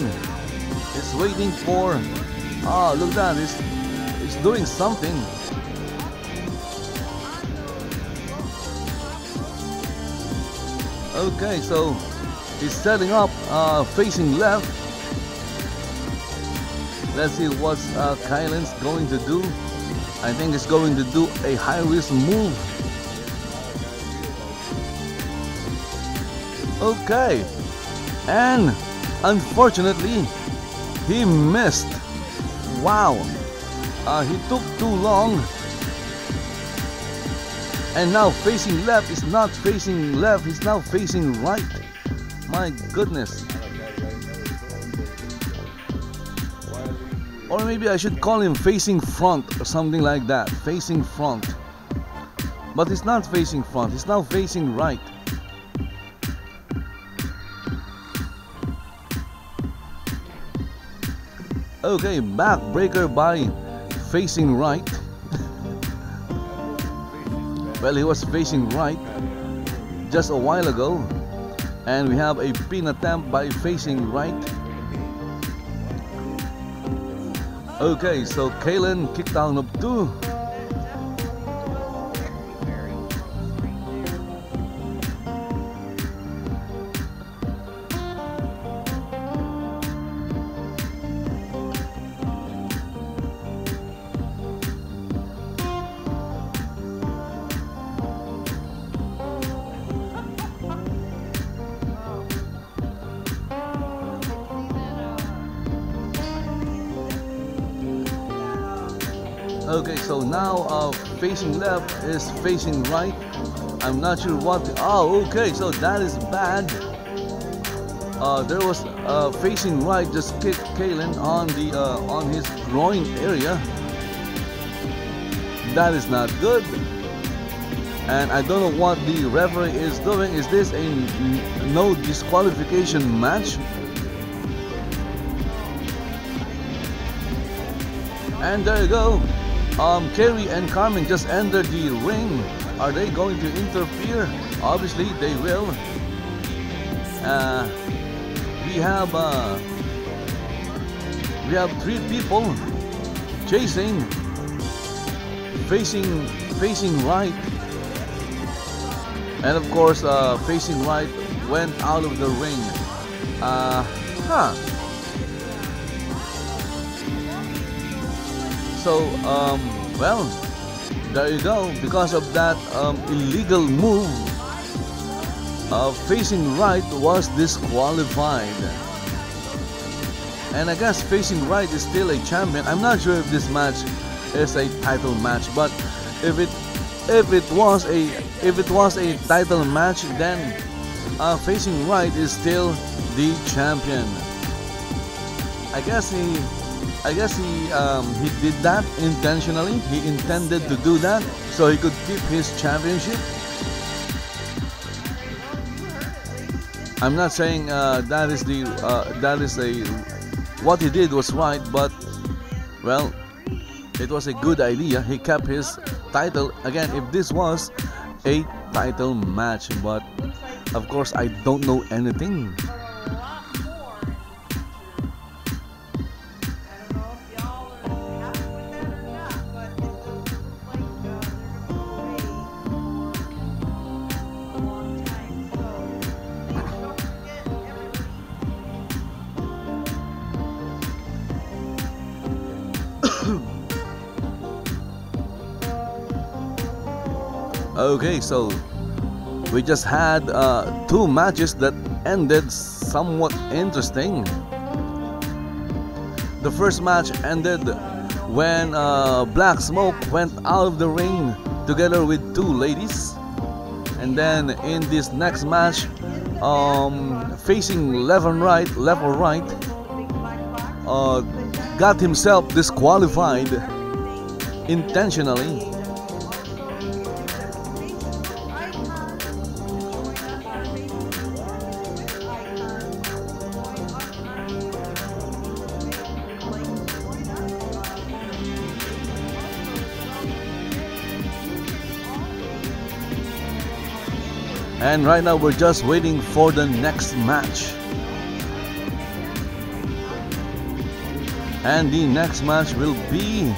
He's waiting for... look at that, he's doing something. Okay, so he's setting up, facing left. Let's see what's Kailen's going to do. I think he's going to do a high-risk move. Okay, and unfortunately, he missed. Wow, he took too long. And now facing left is not facing left, he's now facing right. My goodness. Or maybe I should call him facing front or something like that. Facing front. But he's not facing front, he's now facing right. Okay, backbreaker by facing right. Well, he was facing right just a while ago. And we have a pin attempt by facing right. Okay, so Kailen kicked down of 2. Okay, so now facing left is facing right. I'm not sure what. Oh, okay, so that is bad. There was facing right just kicked Kailen on the on his groin area. That is not good. And I don't know what the referee is doing. Is this a no disqualification match? And there you go. Kairee and Carmen just entered the ring. Are they going to interfere? Obviously they will. We have 3 people chasing, facing right, and of course facing right went out of the ring. So, well, there you go. Because of that illegal move, facing right was disqualified. And I guess facing right is still a champion. I'm not sure if this match is a title match, but if it was a title match, then facing right is still the champion. I guess he did that intentionally. He intended to do that so he could keep his championship. I'm not saying what he did was right, but well, it was a good idea. He kept his title. Again, if this was a title match, but of course I don't know anything. Okay, so we just had 2 matches that ended somewhat interesting. The first match ended when Black Smoke went out of the ring together with 2 ladies, and then in this next match, facing left or right, got himself disqualified intentionally. And right now we're just waiting for the next match. And the next match will be,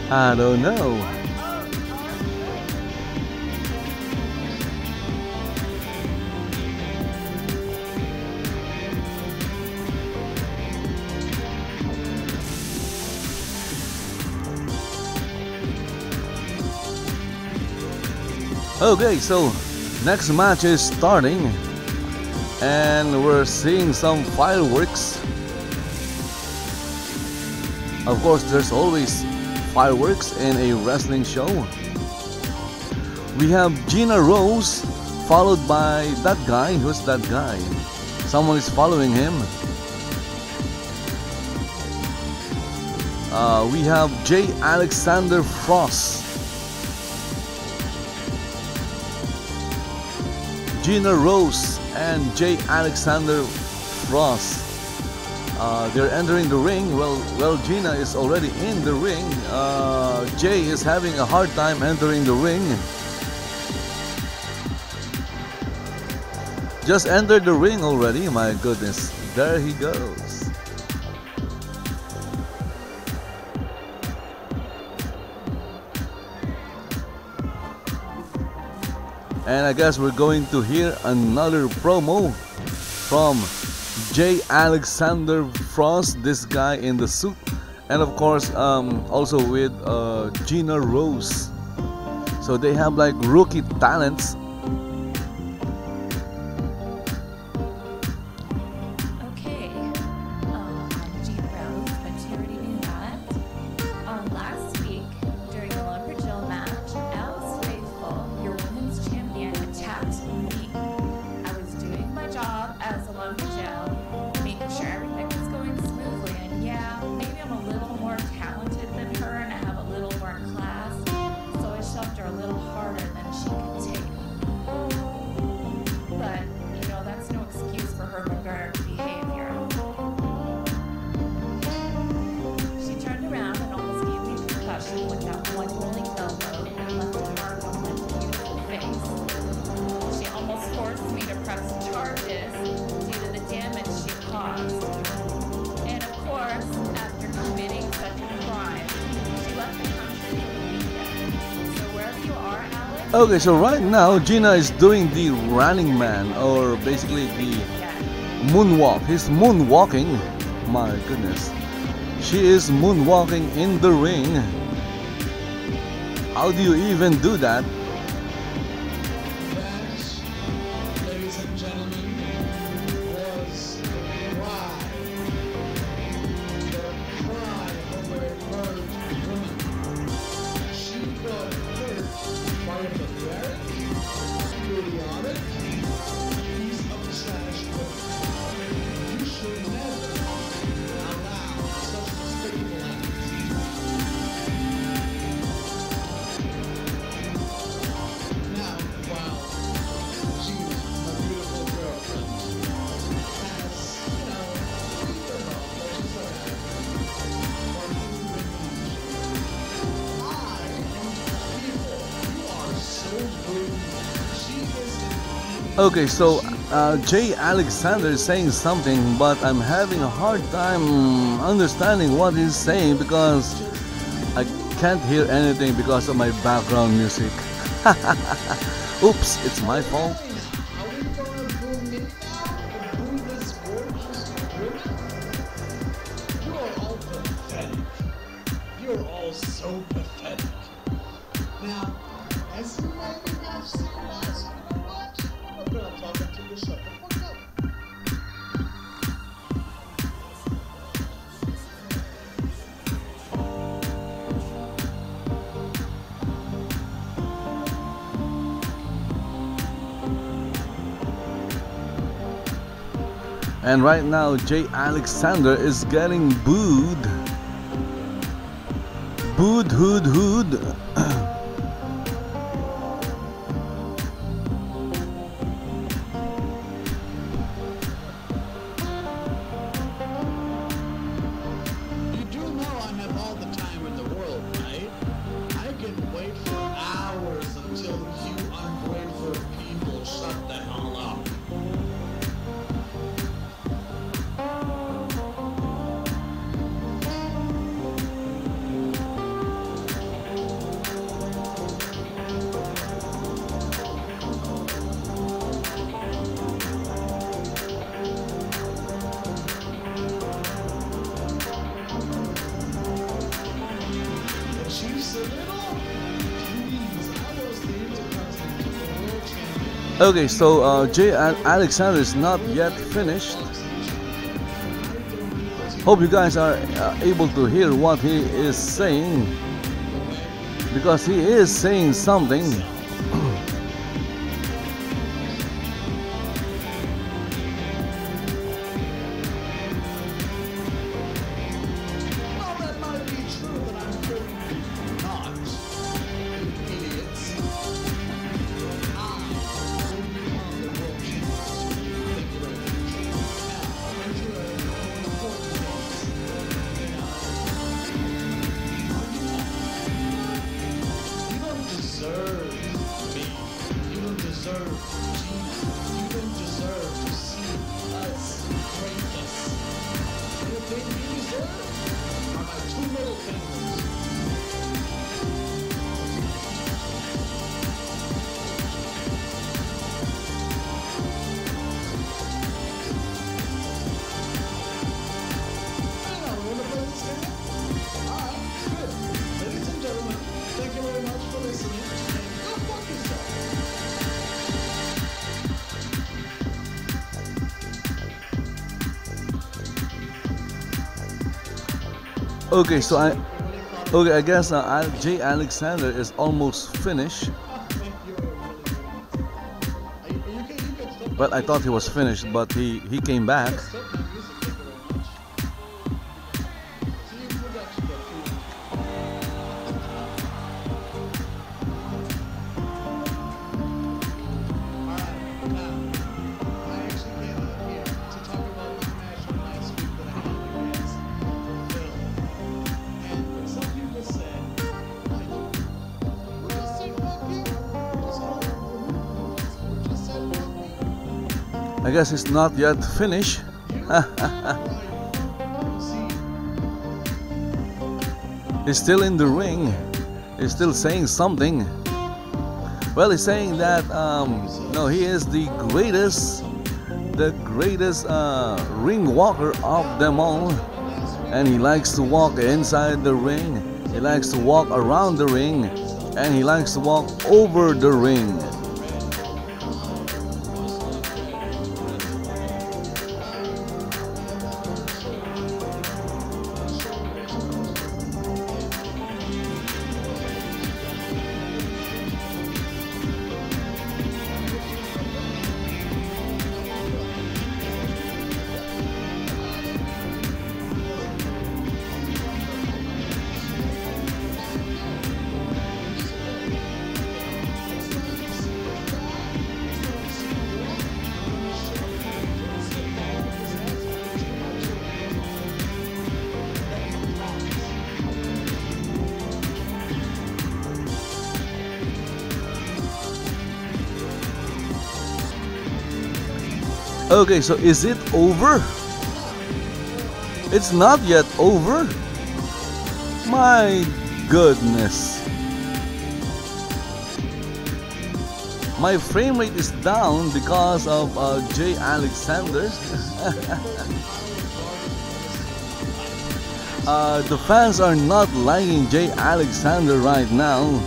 I don't know. Okay, so next match is starting, and we're seeing some fireworks. Of course, there's always fireworks in a wrestling show. We have Gina Rose, followed by that guy. Who's that guy? Someone is following him. We have J. Alexander Frost, Gina Rose, and J. Alexander Frost. They're entering the ring. Well, Gina is already in the ring. Jay is having a hard time entering the ring. Just entered the ring already. My goodness, there he goes. And I guess we're going to hear another promo from J. Alexander Frost, this guy in the suit, and of course also with Gina Rose. So they have like rookie talents. Okay, I'm Gina Rose, but you already knew that. Last week during the Lumberjill match, Alice Faithful, your women's champion, attacked me. I was doing my job as a Lumberjill, making sure everything was going smoothly, and yeah, maybe I'm a little more talented than her and I have a little more class, so I shoved her a little harder than she could take. But, you know, that's no excuse for her vulgar behavior. She turned around and almost gave me a concussion with that one rolling elbow and left a mark on my beautiful face. She almost forced me to press charges due to the damage she caused. And of course, after committing such a crime, she left the country for the weekend. So wherever you are, Alex. Okay, so right now Gina is doing the running man, or basically the moonwalk. He's moonwalking. My goodness. She is moonwalking in the ring. How do you even do that? That, ladies and gentlemen, was the cry of a merged woman. She got hurt by a pathetic, idiotic piece of trash woman. You should never allow such despicable acts. Now, while Gina, my beautiful girlfriend, has, you know, her love, but she's so happy. I am evil. You are so rude. She is indeed. Okay, so J. Alexander is saying something, but I'm having a hard time understanding what he's saying because I can't hear anything because of my background music. Oops, it's my fault. Are we gonna boo me now? Boo this gorgeous woman? You are all pathetic. You're all so pathetic. Now, as you maybe have seen last week, you know what? I'm gonna talk until you shut the fuck up. And right now J. Alexander is getting booed. Booed, hood. You do know I have all the time in the world, right? I can wait for hours until you ungrateful people shut the hell up. Okay, so Jay Alexander is not yet finished. Hope you guys are able to hear what he is saying, because he is saying something. Okay, so I guess Jay Alexander is almost finished. But I thought he was finished, but he came back. I guess it's not yet finished. He's still in the ring. He's still saying something. Well, he's saying that no, he is the greatest ring walker of them all, and he likes to walk inside the ring. He likes to walk around the ring, and he likes to walk over the ring. Okay, so is it over? It's not yet over. My goodness. My frame rate is down because of Jay Alexander. The fans are not liking Jay Alexander right now.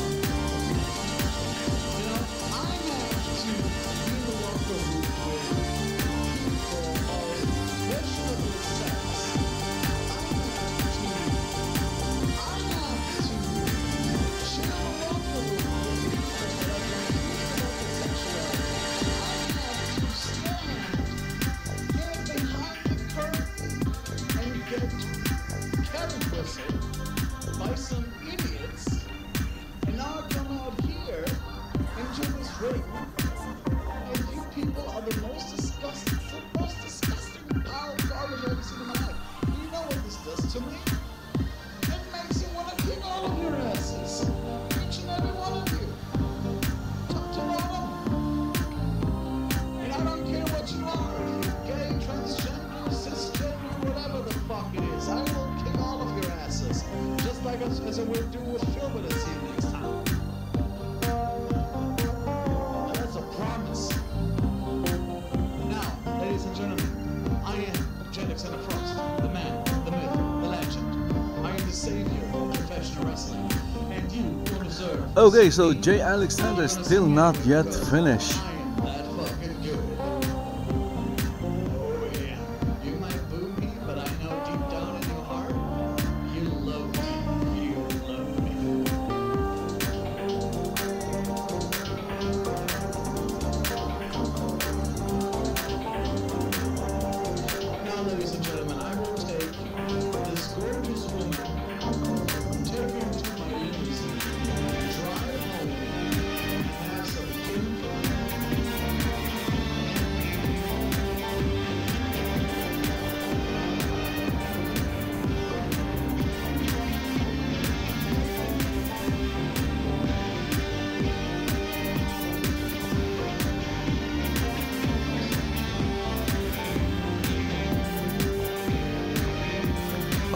Okay, so Jay Alexander is still not yet finished.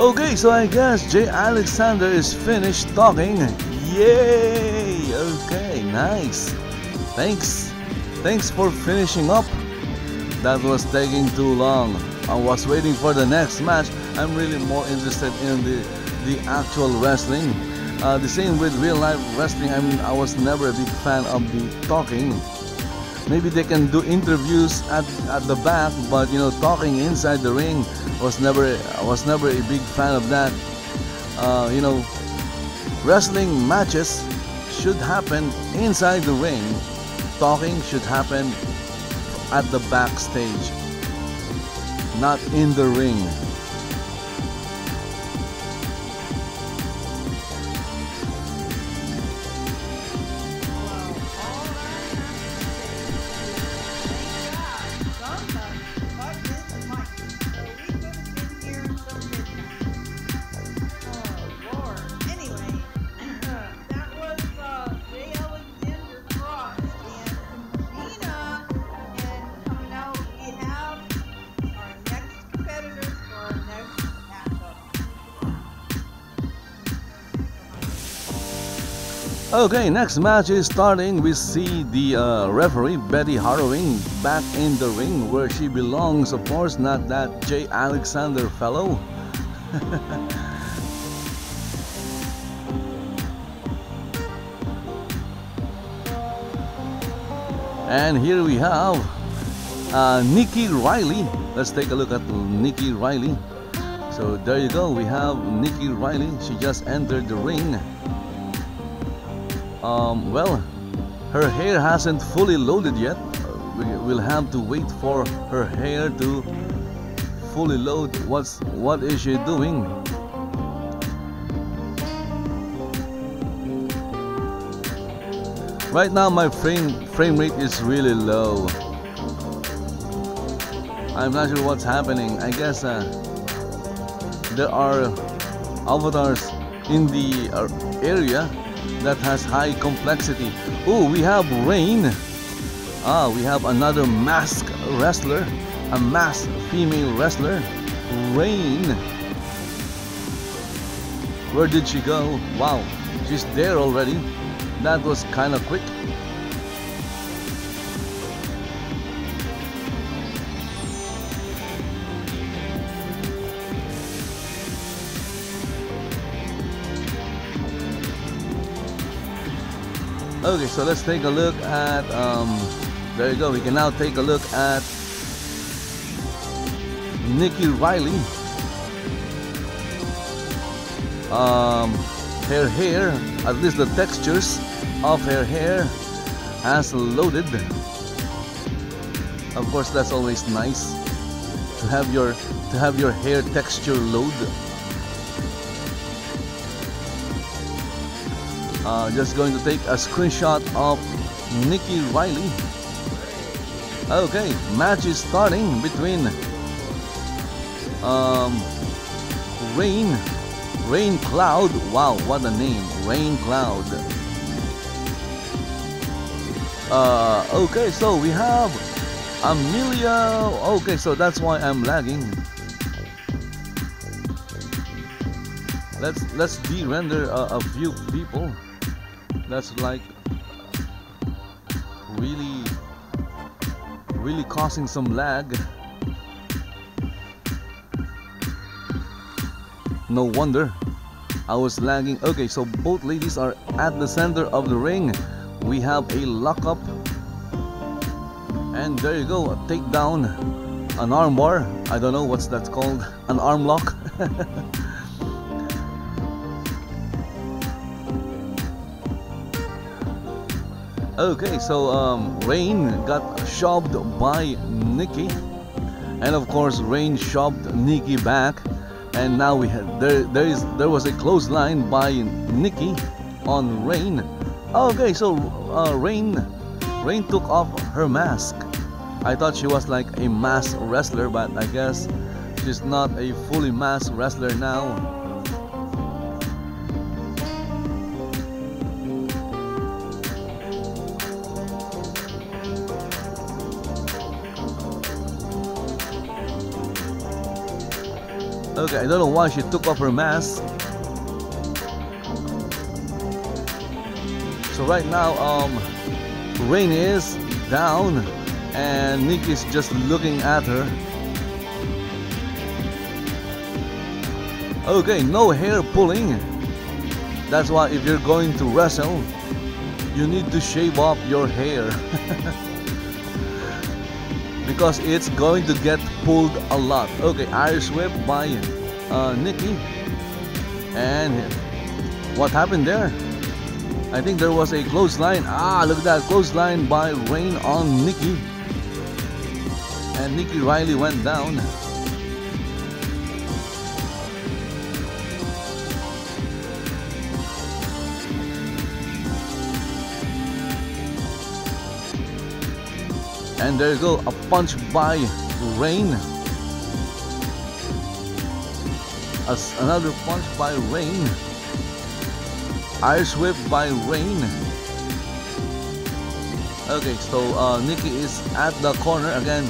Okay, so I guess Jay Alexander is finished talking. Yay! Okay, nice. Thanks for finishing up. That was taking too long. I was waiting for the next match. I'm really more interested in the actual wrestling. The same with real life wrestling. I was never a big fan of the talking. Maybe they can do interviews at the back, but you know, talking inside the ring I was never a big fan of that. You know, wrestling matches should happen inside the ring. Talking should happen at the backstage, not in the ring. Okay, next match is starting. We see the referee, Betty Harrowing, back in the ring where she belongs, of course, not that Jay Alexander fellow. And here we have Nikki Riley. Let's take a look at Nikki Riley. So there you go, we have Nikki Riley. She just entered the ring. Well, her hair hasn't fully loaded yet. We'll have to wait for her hair to fully load. What is she doing? Right now my frame rate is really low. I'm not sure what's happening. I guess there are avatars in the area that has high complexity. Oh, we have Rein. We have another masked wrestler, a masked female wrestler, Rein. Where did she go? Wow, she's there already. That was kind of quick. Okay, so let's take a look at, there you go, we can now take a look at Nikki Riley. Her hair, at least the textures of her hair has loaded. Of course, that's always nice to have your hair texture load. Just going to take a screenshot of Nikki Riley. Okay, match is starting between Rain Cloud. Wow, what a name, Rain Cloud. Okay, so we have Amelia. Okay, so that's why I'm lagging. Let's de-render a few people. That's like really causing some lag. No wonder I was lagging. Okay, so both ladies are at the center of the ring. We have a lockup, and there you go, a takedown, an armbar. I don't know what's that called, an arm lock. Okay, so Rein got shoved by Nikki, and of course Rein shoved Nikki back, and now we had there was a clothesline by Nikki on Rein. Okay, so Rein took off her mask. I thought she was like a masked wrestler, but I guess she's not a fully masked wrestler now. Okay, I don't know why she took off her mask. So right now, Rein is down and Nikki's just looking at her. Okay, no hair pulling. That's why if you're going to wrestle, you need to shave off your hair. Because it's going to get pulled a lot. Okay, Irish whip by Nikki. And what happened there? I think there was a clothesline. Ah, look at that clothesline by Rein on Nikki. And Nikki Riley went down. And there you go, a punch by Rein. Another punch by Rein. Irish whip by Rein. Okay, so Nikki is at the corner. Again,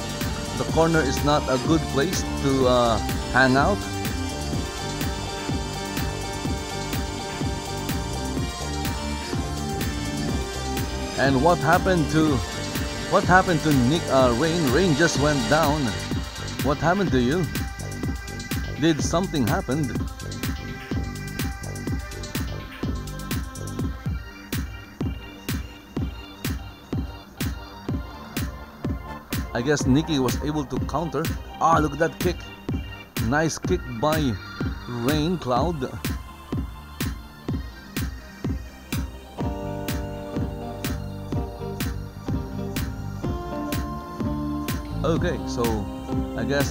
the corner is not a good place to hang out. And what happened to Rein? Rein just went down. What happened to you? Did something happen? I guess Nikki was able to counter. Ah, look at that kick. Nice kick by Rein Cloud. Okay, so I guess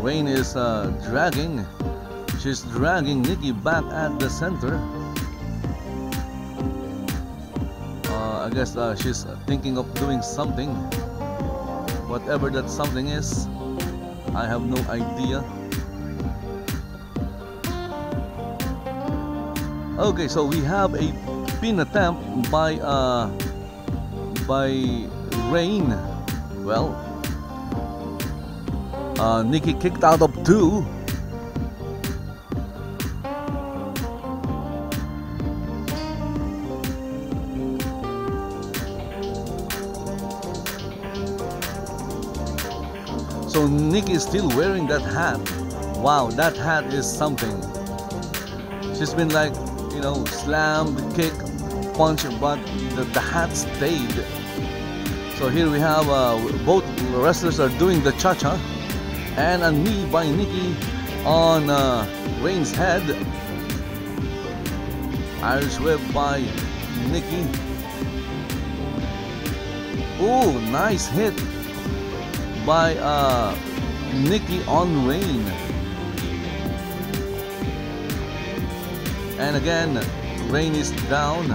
Rein is dragging. She's dragging Nikki back at the center. I guess she's thinking of doing something. Whatever that something is, I have no idea. Okay, so we have a pin attempt by Rein. Well, Nikki kicked out of 2. So Nikki is still wearing that hat. Wow, that hat is something. She's been like, you know, slammed, kick, punch, but the hat stayed. So here we have both wrestlers are doing the cha-cha. And a knee by Nikki on Rein's head. Irish whip by Nikki. Ooh, nice hit by Nikki on Rein. And again, Rein is down.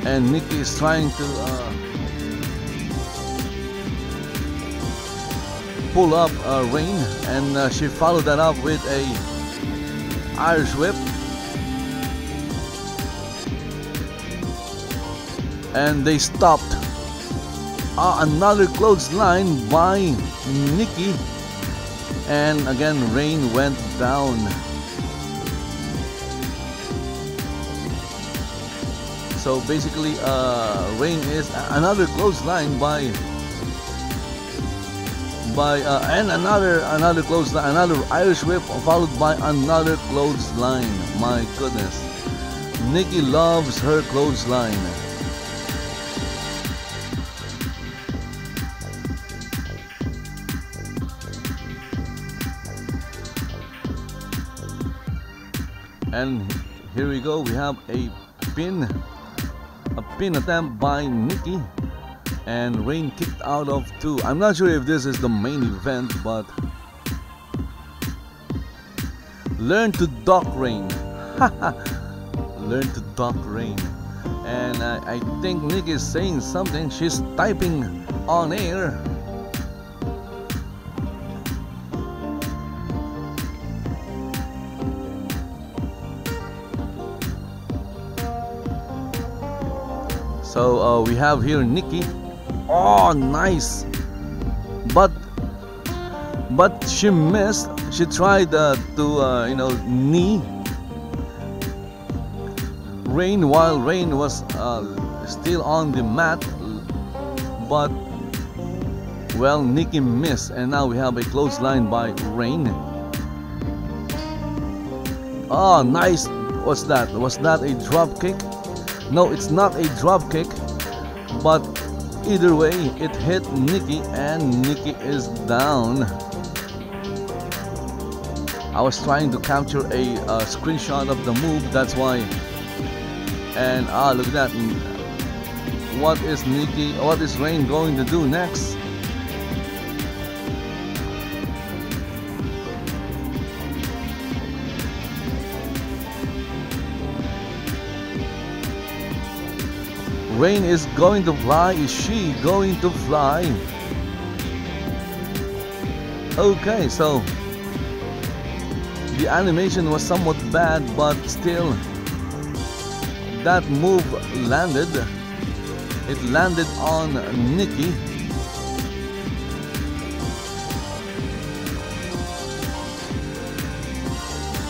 And Nikki is trying to pull up Rein, and she followed that up with a Irish whip. And they stopped. Another clothesline by Nikki. And again, Rein went down. So basically, Rein is another clothesline by and another clothesline, another Irish whip followed by another clothesline. My goodness, Nikki loves her clothesline. And here we go. We have a pin attempt by Nikki, and Rein kicked out of 2. I'm not sure if this is the main event, but learn to duck Rein. Learn to duck Rein. And I think Nikki is saying something. She's typing on air. So we have here Nikki. Oh, nice but she missed. She tried to knee Rein while Rein was still on the mat, but well, Nikki missed, and now we have a clothesline by Rein. Oh, nice. What's that? Was that a drop kick? No, it's not a drop kick, but either way, it hit Nikki, and Nikki is down. I was trying to capture a screenshot of the move, that's why. And look at that. What is Rein going to do next? Rein is going to fly. Is she going to fly? Okay, so the animation was somewhat bad, but still that move landed. It landed on Nikki.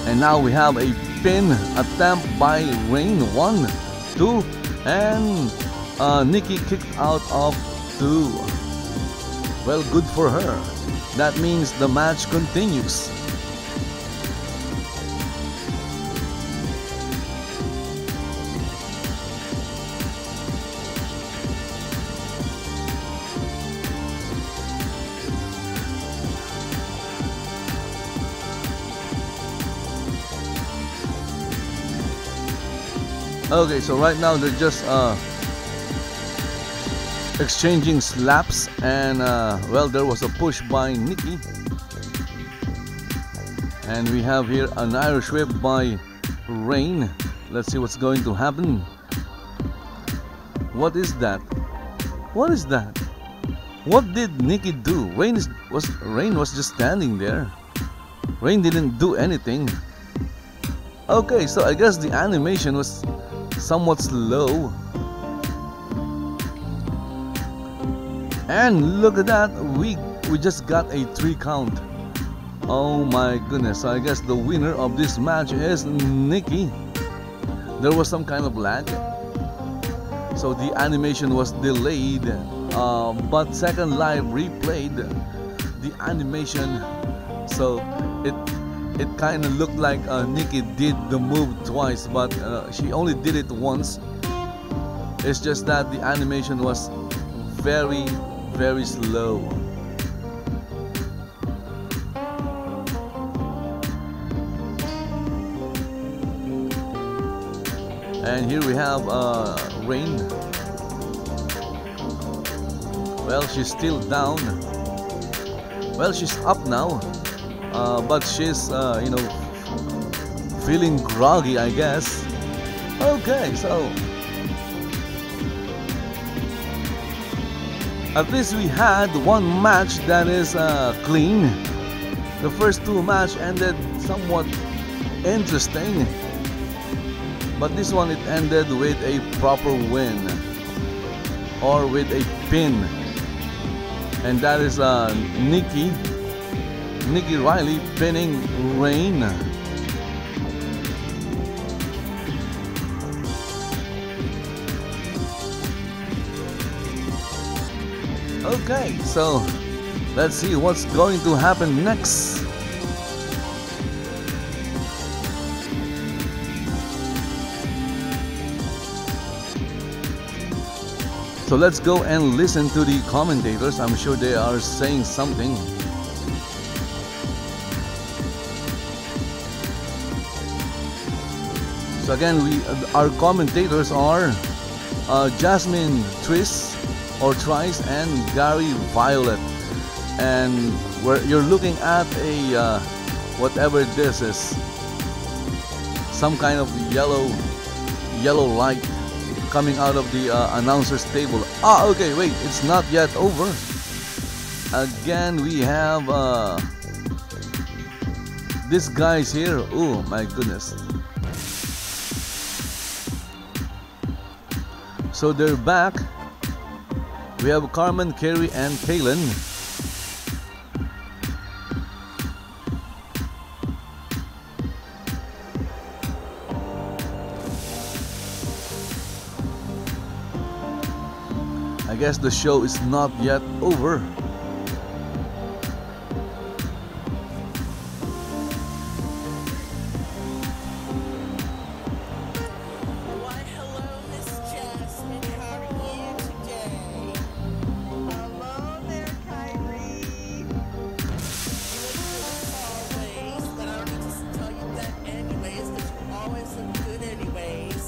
And now we have a pin attempt by Rein. 1, 2, and Nikki kicked out of 2. Well, good for her. That means the match continues. Okay, so right now they're just exchanging slaps, and well, there was a push by Nikki, and we have here an Irish whip by Rein. Let's see what's going to happen. What is that? What is that? What did Nikki do? Rein was just standing there. Rein didn't do anything. Okay, so I guess the animation was somewhat slow. And look at that, we just got a 3 count. Oh my goodness, I guess the winner of this match is Nikki. There was some kind of lag, so the animation was delayed, but Second Life replayed the animation, so it kind of looked like Nikki did the move twice, but she only did it once. It's just that the animation was very, very slow. And here we have Rein. Well, she's still down. Well, she's up now. But she's, feeling groggy, I guess. Okay, so at least we had one match that is clean. The first 2 matches ended somewhat interesting, but this one, it ended with a proper win, or with a pin, and that is Nikki Riley pinning Rein. Okay, so let's see what's going to happen next. So let's go and listen to the commentators. I'm sure they are saying something. So again, our commentators are Jasmin Tryce and Gary Violet, and you're looking at a whatever this is, some kind of yellow light coming out of the announcer's table. Okay, wait, it's not yet over. Again, we have these guys here. Oh my goodness. So they're back. We have Carmen, Kairee, and Kailen. guess the show is not yet over. Why, hello, Miss Jasmin. How are you today? Hello there, Kairee. Always, but I don't need to tell you that anyways, because you always look good anyways.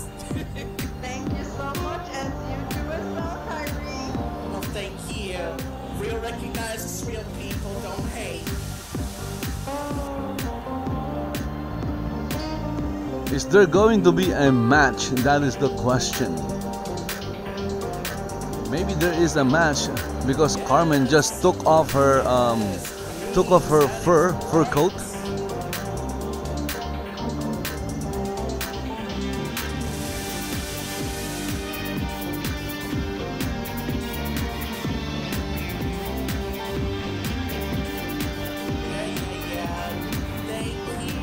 Thank you so much, and you do as well, Kairee. Well, thank you. Real recognizes real people, don't hate. Is there going to be a match? That is the question. Maybe there is a match because Carmen just took off her fur coat. Yeah. Thank you.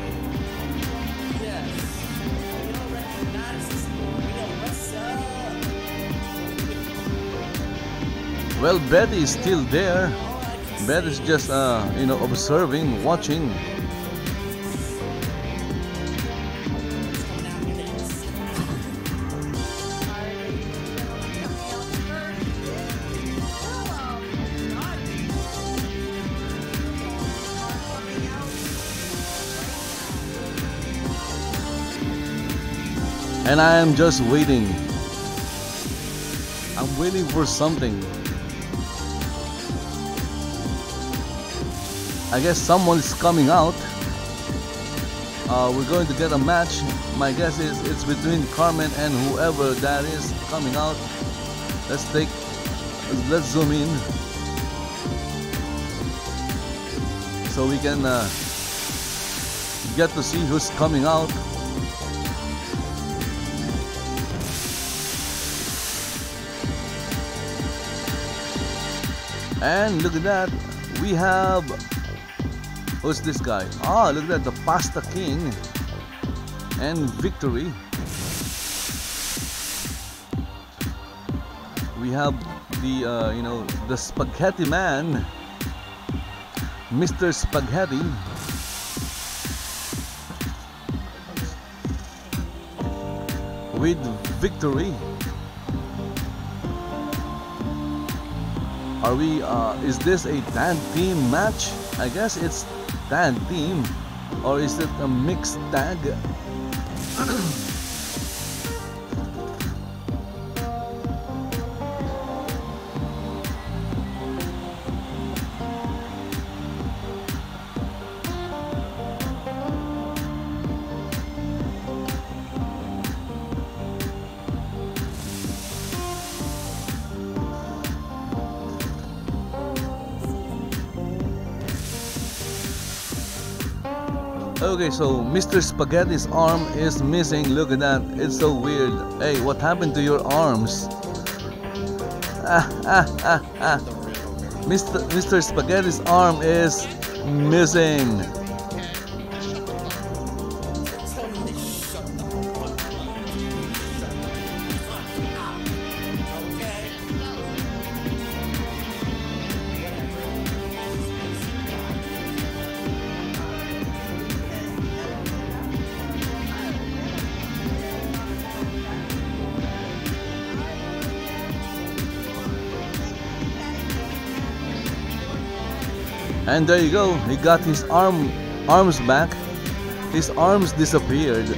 Yes. Real recognizes real. What's up? Well, Betty is still there. Bert is just observing, watching. And I am just waiting. I'm waiting for something. I guess someone is coming out. We're going to get a match. My guess is it's between Carmen and whoever that is coming out. Let's zoom in so we can get to see who's coming out. And look at that, we have, who's this guy? Ah, look at that, the Pasta King and Victory. We have the the Spaghetti Man, Mr. Spaghetti. With Victory. Are we, is this a tag team match? I guess it's tag team. Or is it a mixed tag? Okay, so Mr. Spaghetti's arm is missing. Look at that. It's so weird. Hey, what happened to your arms? Mr. Spaghetti's arm is missing. And there you go, he got his arms back. His arms disappeared.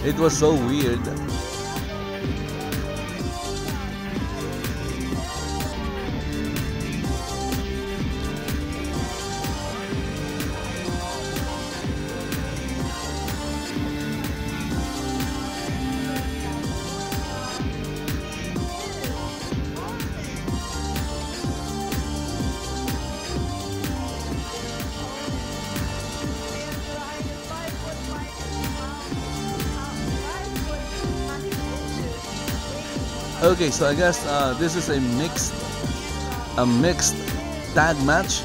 It was so weird. Okay, so I guess this is a mixed tag match.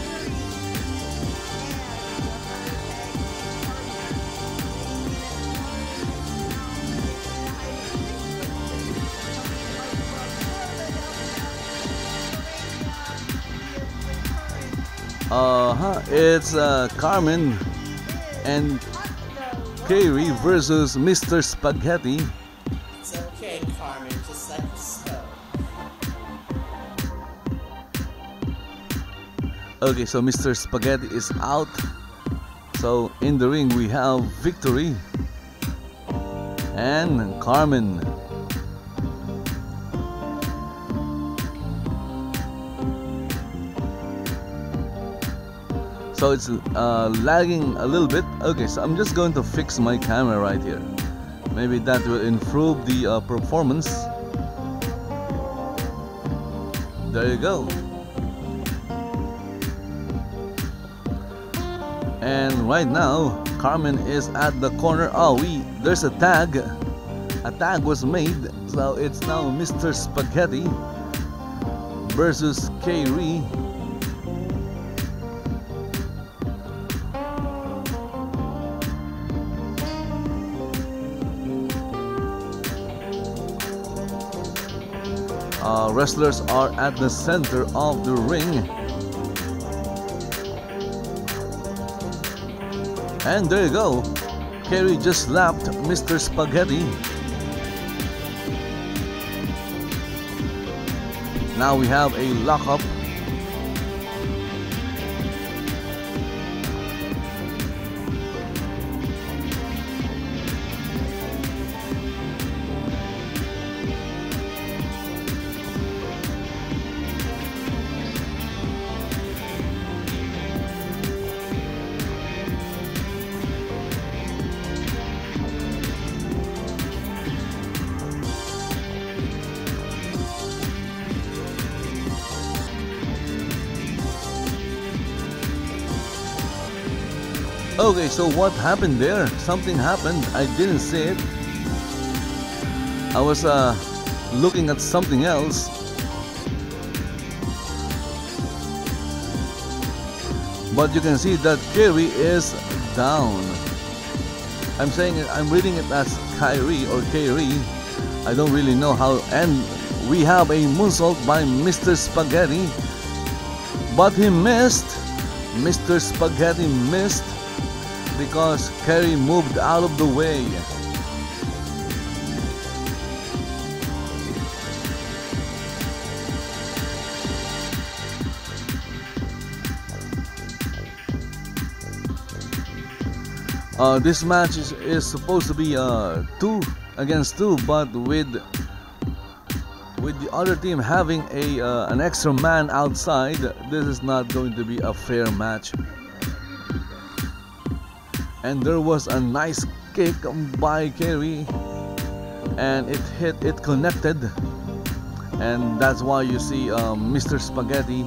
It's Carmen and Kairee versus Mr. Spaghetti. It's okay, Carmen, just like so. Okay, so Mr. Spaghetti is out. So in the ring we have Victory and Carmen. So it's lagging a little bit. Okay, so I'm just going to fix my camera right here. Maybe that will improve the performance. There you go. And right now, Carmen is at the corner. There's a tag. A tag was made. So it's now Mr. Spaghetti versus Kairee. Wrestlers are at the center of the ring. And there you go. Kairee just slapped Mr. Spaghetti. Now we have a lockup. Okay, so what happened there? Something happened. I didn't see it. I was looking at something else. But you can see that Kairee is down. I'm saying it, I'm reading it as Kairee or Kairee. I don't really know how. And we have a moonsault by Mr. Spaghetti. But he missed. Mr. Spaghetti missed because Kairee moved out of the way. This match is supposed to be 2 against 2, but with the other team having an extra man outside, this is not going to be a fair match. And there was a nice kick by Kairee, and it connected, and that's why you see Mr. Spaghetti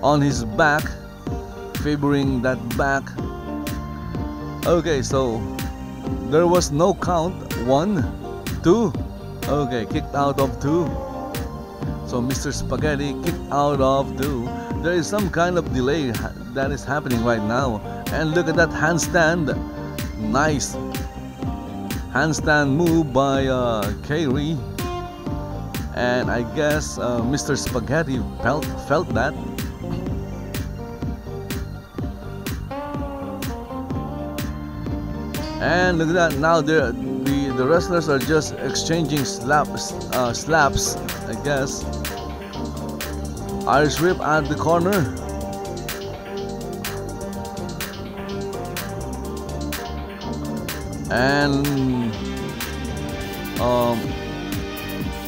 on his back, favoring that back. Okay, so there was no count. 1, 2. Okay, kicked out of 2. So Mr. Spaghetti kicked out of 2. There is some kind of delay that is happening right now. And look at that handstand. Nice handstand move by Kairee. And I guess Mr. Spaghetti felt that. And look at that. Now the wrestlers are just exchanging slaps, I guess. Irish whip at the corner. And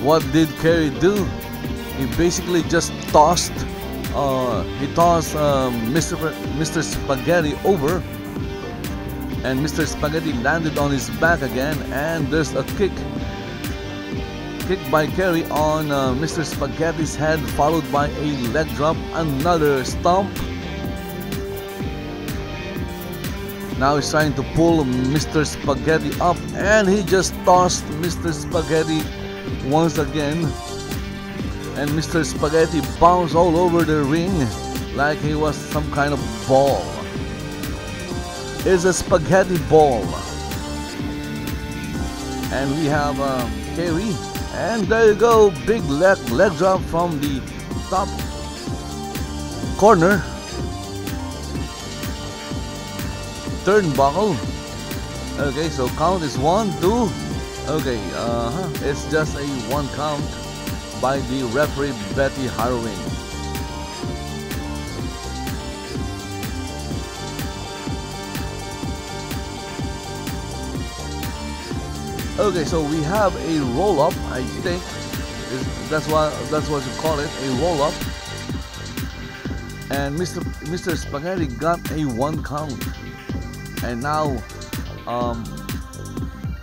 what did Kairee do? He basically just tossed Mr. Spaghetti over, and Mr. Spaghetti landed on his back again, and there's a kick by Kairee on Mr. Spaghetti's head, followed by a leg drop, another stomp. Now he's trying to pull Mr. Spaghetti up, and he just tossed Mr. Spaghetti once again. And Mr. Spaghetti bounced all over the ring like he was some kind of ball. It's a spaghetti ball. And we have Kairee. And there you go, big leg drop from the top. corner. Turnbuckle. Okay, so count is 1, 2. Okay, it's just a 1 count by the referee Betty Harrowing. Okay, so we have a roll up. I think that's what you call it, a roll up. And Mr. Spaghetti got a 1 count. And now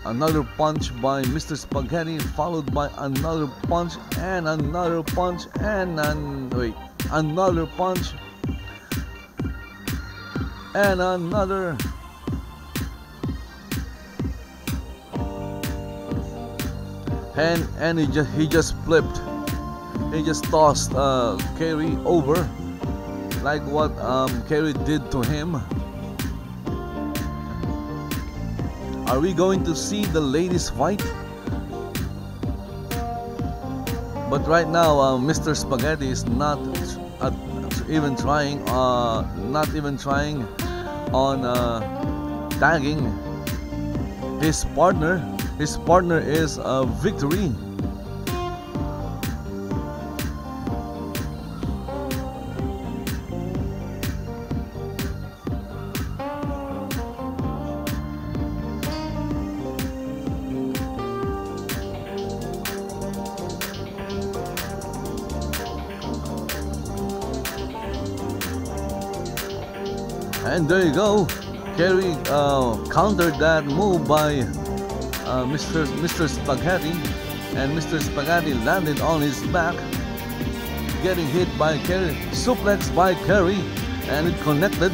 another punch by Mr. Spaghetti, followed by another punch and another punch and another punch and another. And he just flipped. He just tossed Kairee over, like what Kairee did to him. Are we going to see the ladies fight? But right now, Mr. Spaghetti is not even trying. Not even trying on tagging his partner. His partner is Victory. And there you go. Kairee countered that move by Mr. Spaghetti, and Mr. Spaghetti landed on his back, getting hit by Kairee, suplex by Kairee, and it connected.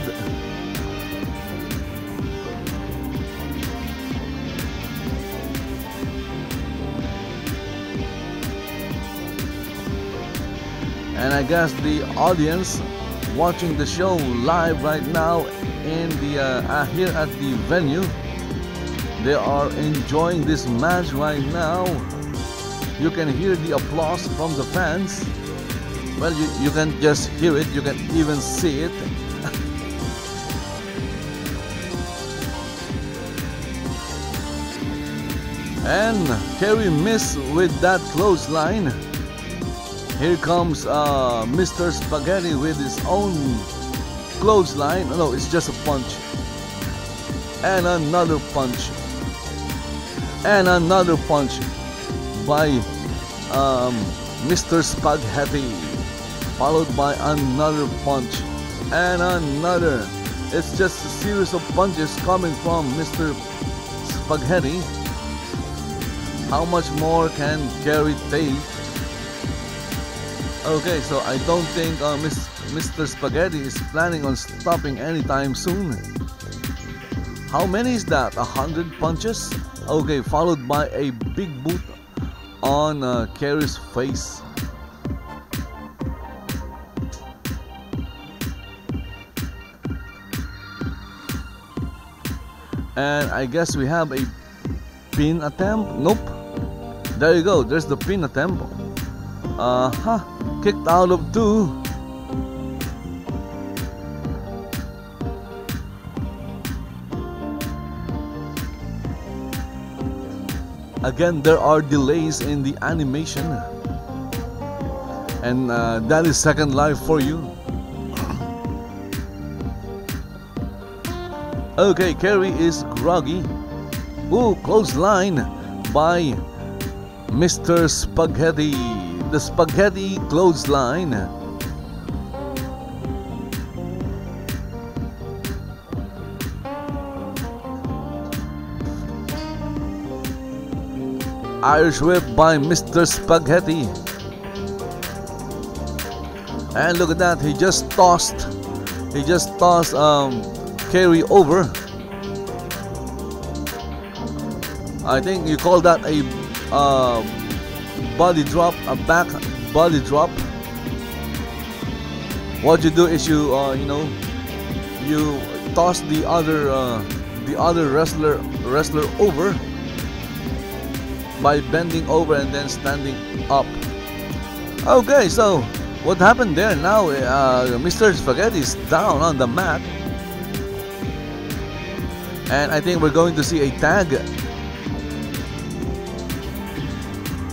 And I guess the audience watching the show live right now in the here at the venue, they are enjoying this match right now. You can hear the applause from the fans. Well, you can just hear it, you can even see it. And Kairee missed with that clothesline. Here comes Mr. Spaghetti with his own clothesline. No, it's just a punch. And another punch. And another punch by Mr. Spaghetti, followed by another punch and another. It's just a series of punches coming from Mr. Spaghetti. How much more can Kairee take? Okay, so I don't think Mr. Spaghetti is planning on stopping anytime soon. How many is that? 100 punches? Okay, followed by a big boot on Kairee's face. And I guess we have a pin attempt. Nope. There you go. There's the pin attempt. Kicked out of 2. Again, there are delays in the animation, and that is Second Life for you. Okay, Kairee is groggy. Ooh, clothesline by Mr. Spaghetti. The Spaghetti clothesline. Irish whip by Mr. Spaghetti. And look at that, he just tossed Kairee over. I think you call that a body drop, a back body drop. What you do is you toss the other wrestler over by bending over and then standing up. Okay, so What happened there? Now Mr. Spaghetti is down on the mat. And I think we're going to see a tag.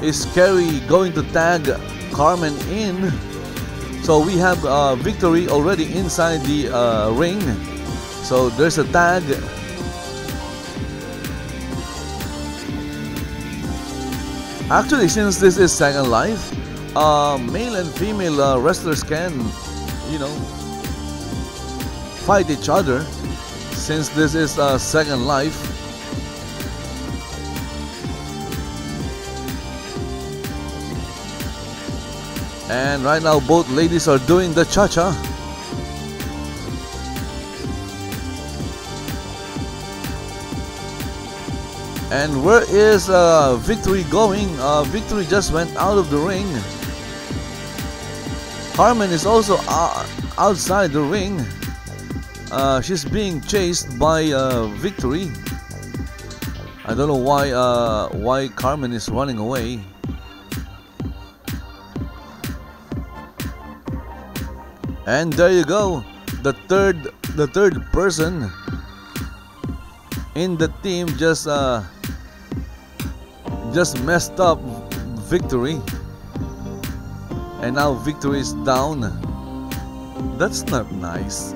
Is Kairee going to tag Carmen in? So we have Victory already inside the ring. So there's a tag. Actually, since this is Second Life, male and female wrestlers can, you know, fight each other. Since this is Second Life. And right now both ladies are doing the cha-cha. And where is Victory going? Victory just went out of the ring. Carmen is also outside the ring. She's being chased by Victory. I don't know why Carmen is running away. And there you go, the third person in the team just messed up Victory, and now Victory is down. That's not nice.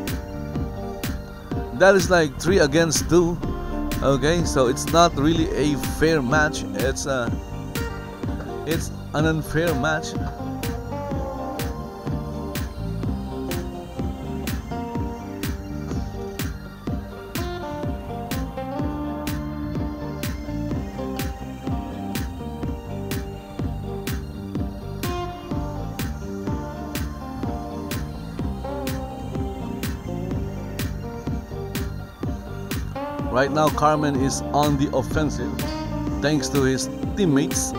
That is like 3 against 2. Okay, so it's not really a fair match. It's an unfair match. Right now Carmen is on the offensive thanks to his teammates.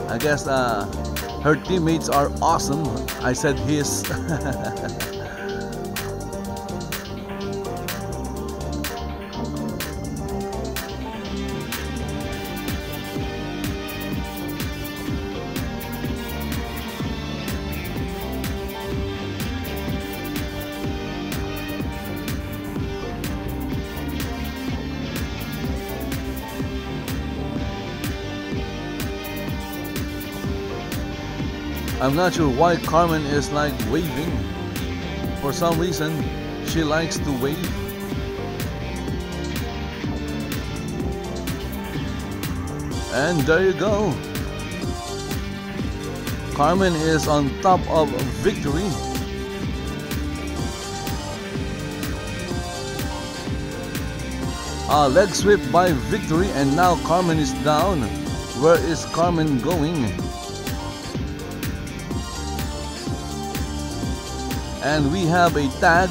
I guess her teammates are awesome. I said his. I'm not sure why Carmen is like waving. For some reason, she likes to wave. And there you go. Carmen is on top of Victory. Leg sweep by Victory, and now Carmen is down. Where is Carmen going? And we have a tag.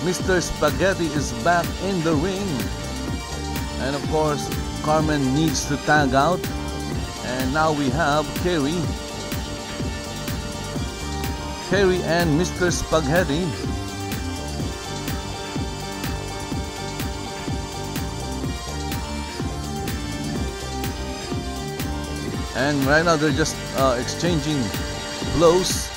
Mr. Spaghetti is back in the ring. And of course, Carmen needs to tag out. And now we have Kairee. Kairee and Mr. Spaghetti. And right now they're just exchanging blows.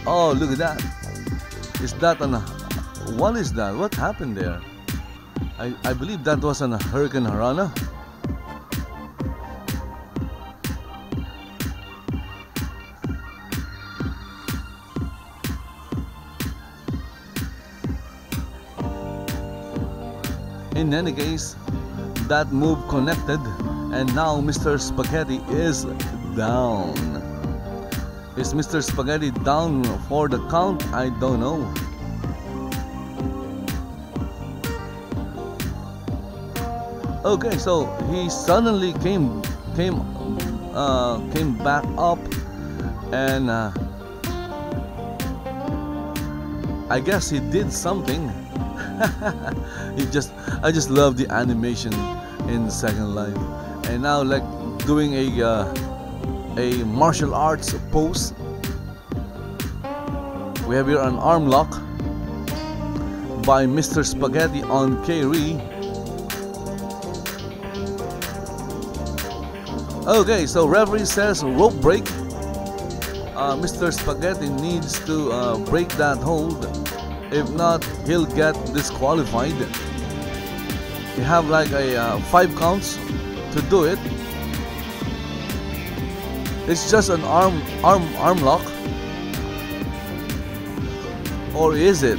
Oh, look at that. Is that what is that? What happened there? I believe that was an Hurricane Harana. In any case, that move connected, and now Mr. Spaghetti is down. Is Mr. Spaghetti down for the count? I don't know. Okay, so he suddenly came back up, and I guess he did something. I just love the animation in Second Life, and now like doing a martial arts pose. We have here an arm lock by Mr. Spaghetti on Kairee. Okay, so referee says rope break. Mr. Spaghetti needs to break that hold. If not, he'll get disqualified. You have like a 5 counts to do it. It's just an arm lock, or is it?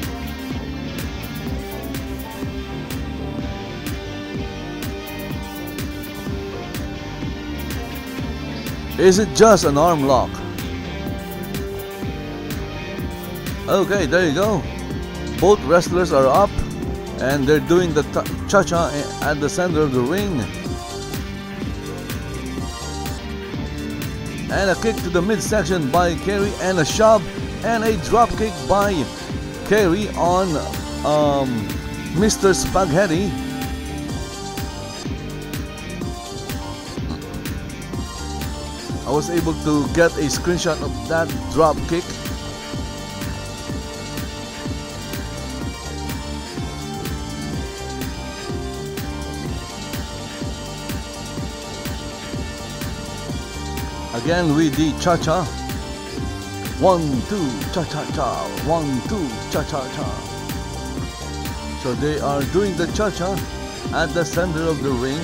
Is it just an arm lock? Okay, there you go. Both wrestlers are up and they're doing the cha-cha at the center of the ring. And a kick to the midsection by Kairee, and a shove and a drop kick by Kairee on Mr. Spaghetti. I was able to get a screenshot of that drop kick. Again with the cha-cha. 1, 2, cha-cha-cha. 1, 2, cha-cha-cha. So they are doing the cha-cha at the center of the ring.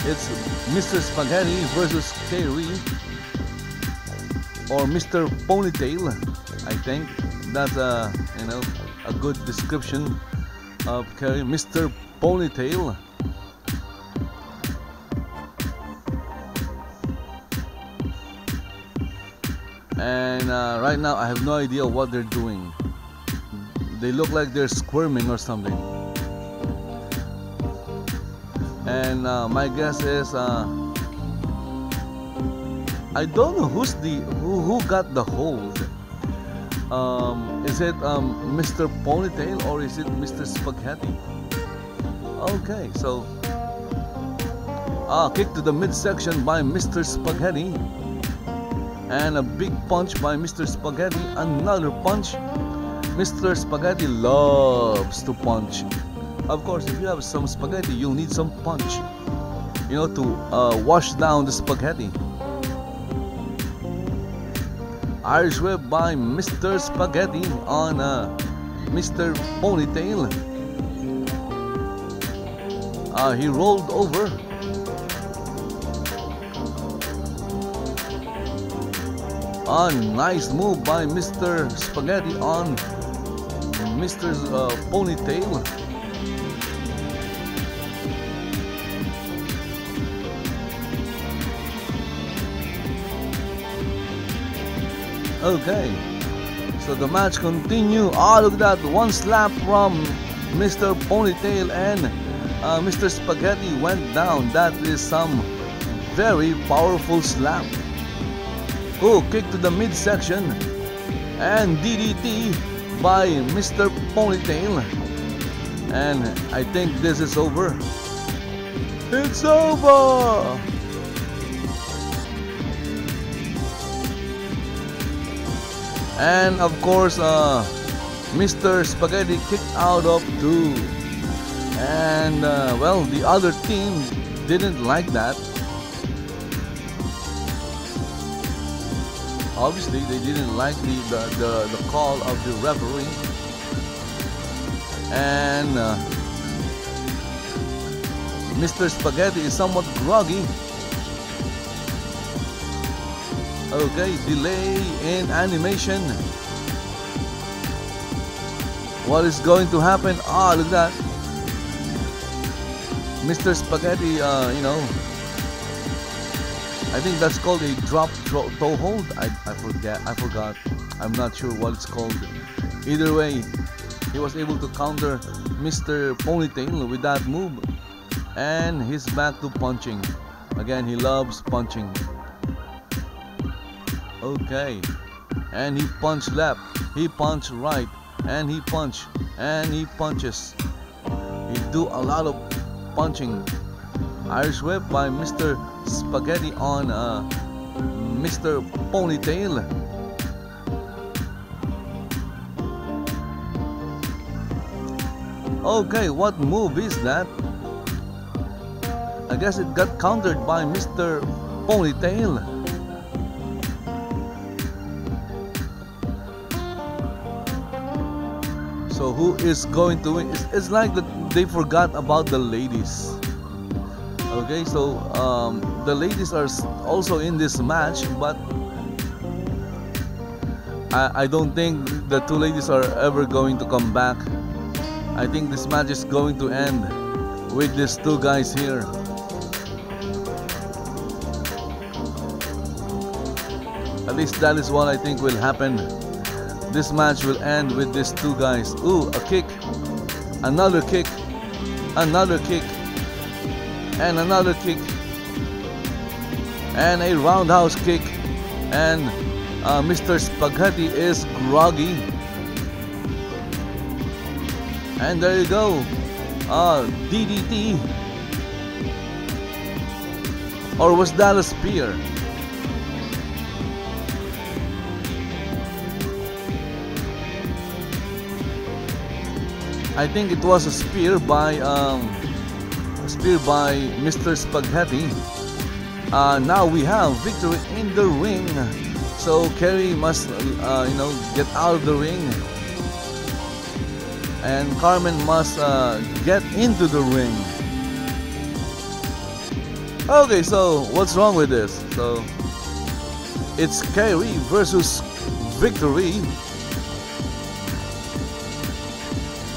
It's Mr. Spaghetti versus Kairee, or Mr. Ponytail. I think that's a good description of Kairee, Mr. Ponytail. And right now I have no idea what they're doing. They look like they're squirming or something. And my guess is I don't know who got the hold. Is it Mr. Ponytail or is it Mr. Spaghetti? Okay, so kick to the midsection by Mr. Spaghetti. And a big punch by Mr. Spaghetti. Another punch. Mr. Spaghetti loves to punch. Of course, if you have some spaghetti, you'll need some punch, to wash down the spaghetti. Irish whip by Mr. Spaghetti on Mr. Ponytail. He rolled over. A nice move by Mr. Spaghetti on Mr. Ponytail. Okay, so the match continue. Look at that, one slap from Mr. Ponytail and Mr. Spaghetti went down. That is some very powerful slap. Kick to the midsection and DDT by Mr. Ponytail. And I think this is over. It's over! And of course, Mr. Spaghetti kicked out of 2. And well, the other team didn't like that. Obviously, they didn't like the call of the referee. And Mr. Spaghetti is somewhat groggy. Okay, delay in animation. What is going to happen? Look at that. Mr. Spaghetti, I think that's called a drop toe hold. I forgot. I'm not sure what it's called. Either way, he was able to counter Mr. Ponytail with that move. And he's back to punching. Again, he loves punching. Okay. And he punched left. He punched right. And he punched. And he punches. He do a lot of punching. Irish whip by Mr. Spaghetti on Mr. Ponytail. Okay, what move is that? I guess it got countered by Mr. Ponytail. So who is going to win? It's like that they forgot about the ladies. Okay, so the ladies are also in this match, but I don't think the two ladies are ever going to come back. I think this match is going to end with these two guys here. At least that is what I think will happen. This match will end with these two guys. Ooh, a kick, another kick, another kick, and another kick, and a roundhouse kick, and Mr. Spaghetti is groggy. And there you go. DDT. Or was that a spear? I think it was a spear by Mr. Spaghetti. Now we have victory in the ring. So Kairee must, get out of the ring, and Carmen must get into the ring. Okay, so what's wrong with this? So it's Kairee versus Victory.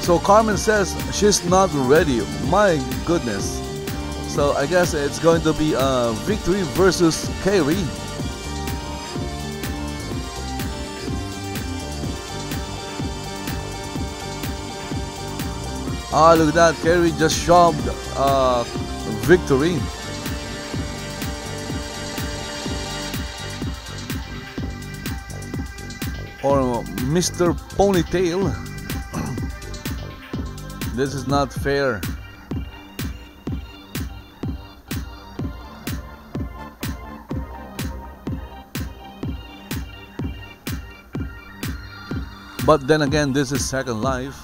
So Carmen says she's not ready. My goodness. So I guess it's going to be Victory versus Kairee. Look at that. Kairee just shoved Victory. Or Mr. Ponytail. This is not fair. But then again, this is Second Life.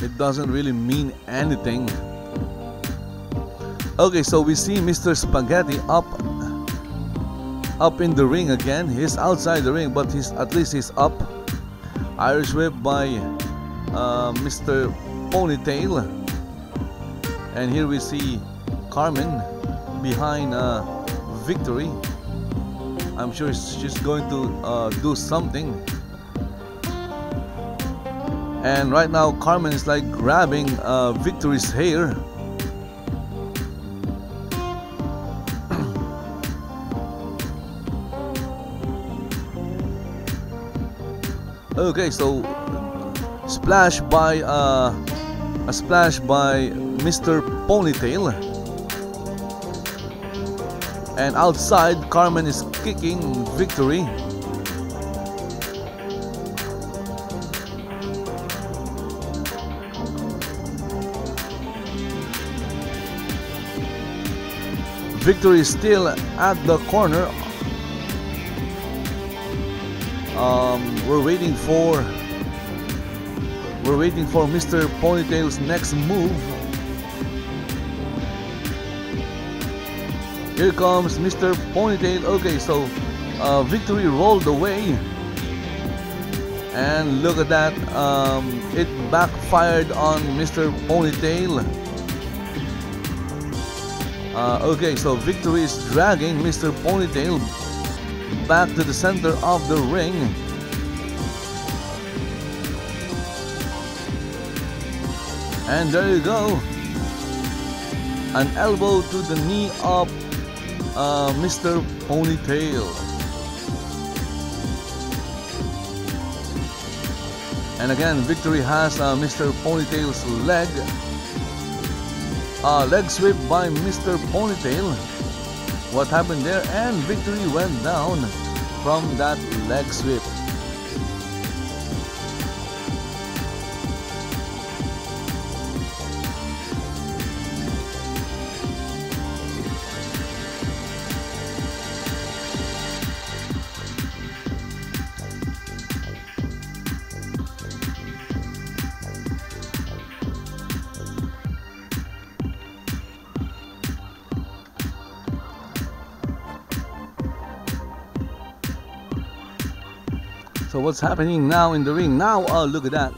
It doesn't really mean anything. Okay, so we see Mr. Spaghetti up in the ring again. He's outside the ring, but at least he's up. Irish whip by Mr. Ponytail. And here we see Carmen behind Victory. I'm sure she's going to do something. And right now Carmen is like grabbing Victory's hair. Okay, so splash by a splash by Mr. Ponytail. And outside Carmen is kicking Victory. Victory is still at the corner. We're waiting for Mr. Ponytail's next move. Here comes Mr. Ponytail. Okay, so Victory rolled away, and look at that. It backfired on Mr. Ponytail. Okay, so Victory is dragging Mr. Ponytail back to the center of the ring. And there you go. An elbow to the knee of Mr. Ponytail. And again, Victory has Mr. Ponytail's leg. Leg sweep by Mr. Ponytail. What happened there? And Victory went down from that leg sweep. So what's happening now in the ring? Now, look at that.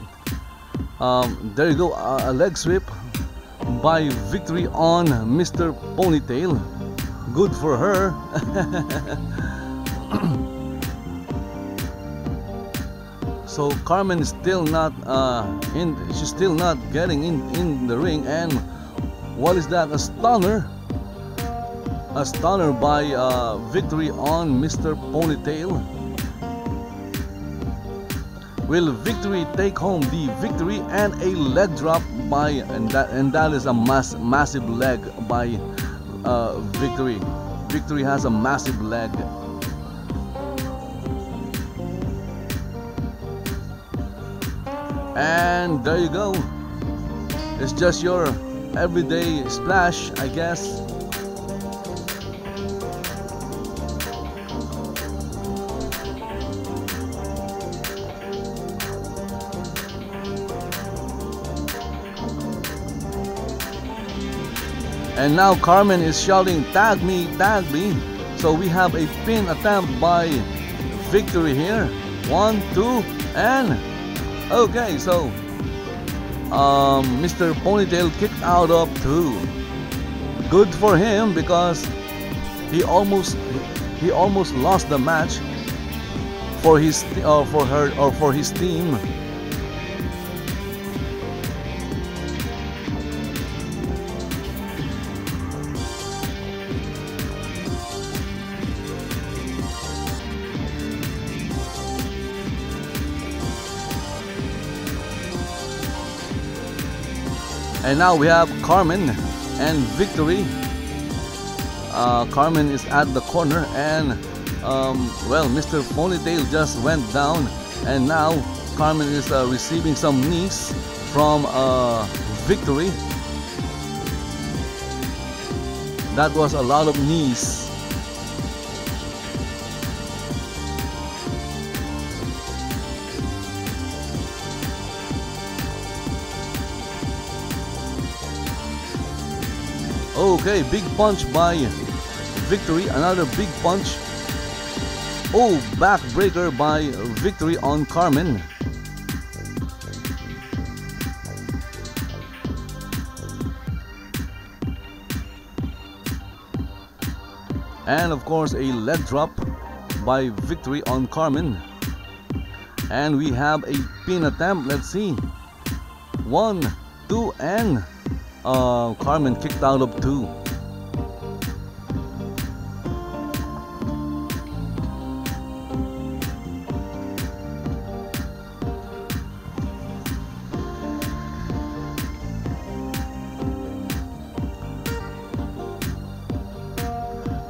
There you go, a leg sweep by Victory on Mr. Ponytail. Good for her. So Carmen is still not she's still not getting in the ring. And what is that? A stunner by Victory on Mr. Ponytail. Will Victory take home the victory? And a leg drop by, and that is a massive leg by Victory. Victory has a massive leg. And there you go. It's just your everyday splash, I guess. And now Carmen is shouting, tag me, tag me. So we have a pin attempt by Victory here. 1, 2, and okay, so Mr. Ponytail kicked out of 2. Good for him, because he almost lost the match for his for his team. And now we have Carmen and Victory. Carmen is at the corner, and well, Mr. Ponytail just went down, and now Carmen is receiving some knees from Victory. That was a lot of knees. Okay, big punch by Victory, another big punch. Oh, backbreaker by Victory on Carmen. And of course, a leg drop by Victory on Carmen. And we have a pin attempt. Let's see. 1, 2, and Carmen kicked out of 2.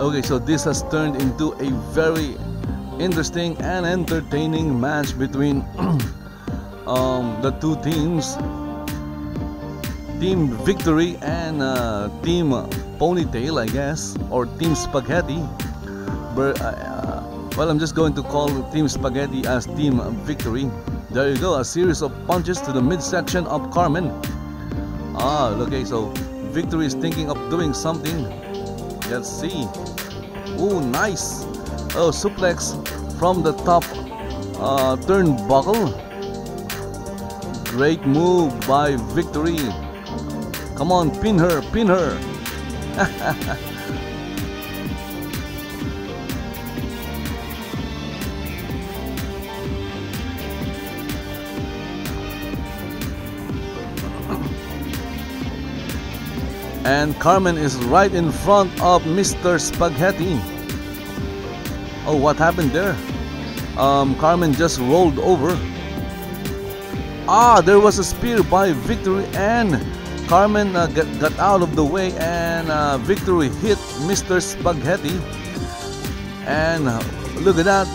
Okay, so this has turned into a very interesting and entertaining match between the two teams. Team Victory and Team Ponytail, I guess, or Team Spaghetti. But well, I'm just going to call Team Spaghetti as Team Victory. There you go, a series of punches to the midsection of Carmen. Okay, so Victory is thinking of doing something. Let's see. Oh, nice. Oh, suplex from the top turnbuckle. Great move by Victory. Come on, pin her, pin her. And Carmen is right in front of Mr. Spaghetti. Oh, what happened there? Carmen just rolled over. There was a spear by Victory, and Carmen got out of the way, and Victory hit Mr. Spaghetti. And look at that.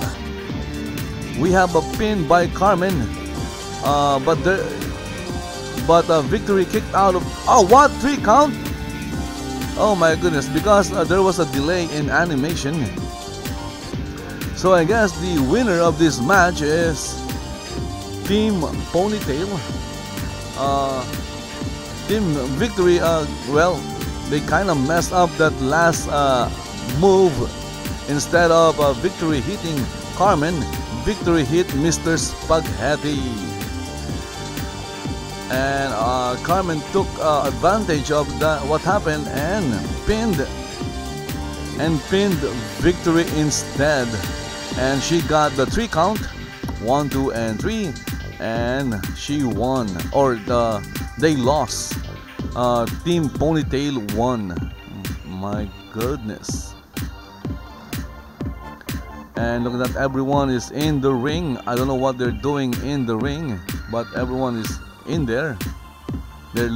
We have a pin by Carmen. But Victory kicked out of... Oh, what? 3 count? Oh my goodness, because there was a delay in animation. So I guess the winner of this match is Team Ponytail. Team Victory, well, they kind of messed up that last move. Instead of Victory hitting Carmen, victory hit Mr. Spaghetti. And Carmen took advantage of what happened and pinned Victory instead. And she got the 3 count, 1, 2, and 3, and she won. Or they lost. Team Ponytail won. My goodness. And look at that, everyone is in the ring. I don't know what they're doing in the ring, but everyone is in there. They are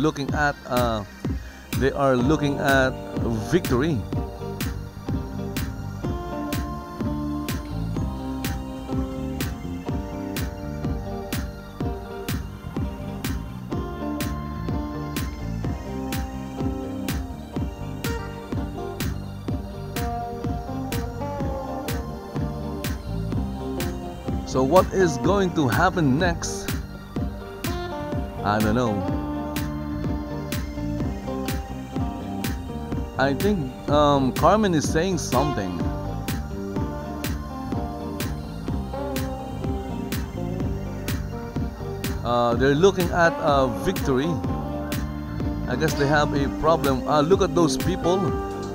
looking at Victory. So what is going to happen next? I don't know. I think Carmen is saying something. They're looking at Victory. I guess they have a problem. Look at those people.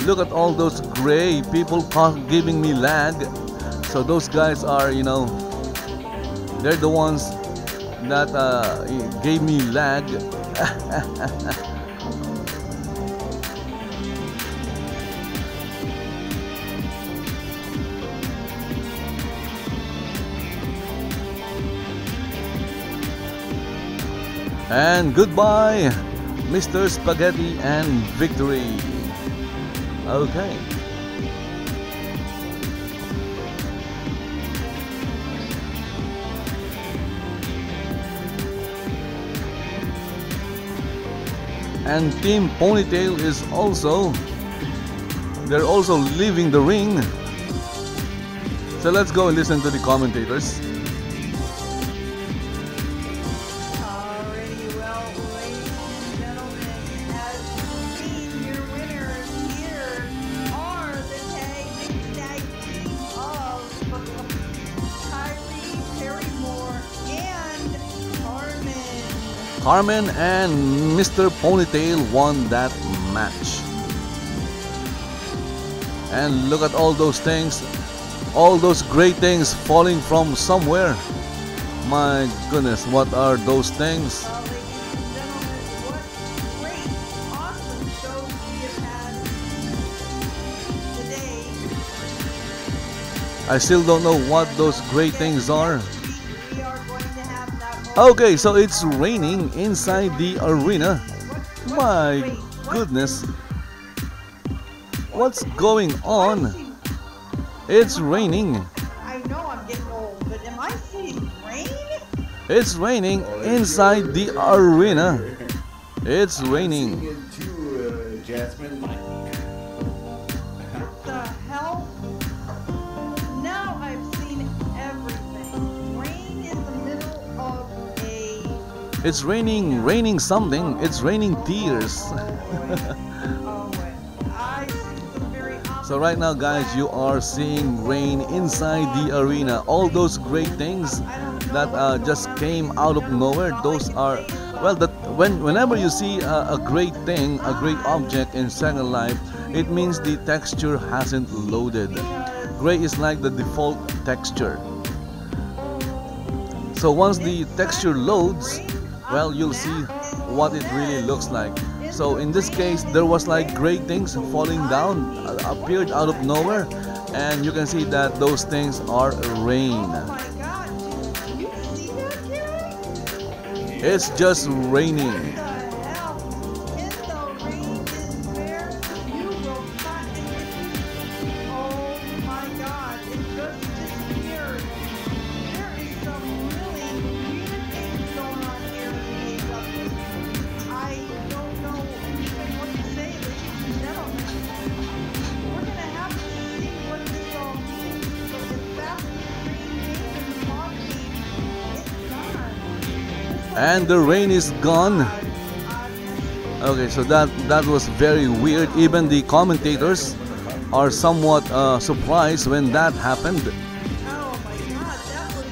Look at all those gray people giving me lag. So those guys are, you know, they're the ones that gave me lag. And goodbye, Mr. Spaghetti and Victory. Okay. And Team Ponytail is also, they're also leaving the ring. So let's go and listen to the commentators. Alrighty, well, ladies and gentlemen, as you've seen, your winners here are the tag team of Kairee, Paramour, and Carmen. Carmen and Mr. Ponytail won that match. And look at all those things, all those great things falling from somewhere. My goodness, what are those things? Well, ladies and gentlemen, what great, awesome shows we have had today. I still don't know what those great things are. We are going to have that. Okay, so it's raining inside the arena. My goodness. What's going on? It's raining. I know I'm getting old, but am I seeing rain? It's raining inside the arena. It's raining. Jasmin. What the hell? Now I've seen everything. Rain in the middle of a... It's raining something. It's raining tears. Oh, wait. I see some very So right now, guys, you are seeing rain inside the arena. All those great things that just came out of nowhere. Those are, well, whenever you see a great thing, a great object in Second Life, it means the texture hasn't loaded. Gray is like the default texture. So once the texture loads, well, you'll see what it really looks like. So in this case, there was like great things falling down, appeared out of nowhere, and you can see that those things are rain. Oh my god, do you see that, Kairee? It's just raining. What the hell? In the rain is where you will find it. Oh my god, it just disappeared. There is some really weird things going on here in the AW. I don't know even what to say, ladies and gentlemen. We're gonna have to see what this all means. So if that's the rain came in the mod game, it's gone. And the rain is gone. Okay, so that was very weird. Even the commentators are somewhat surprised when that happened. Oh my god, that was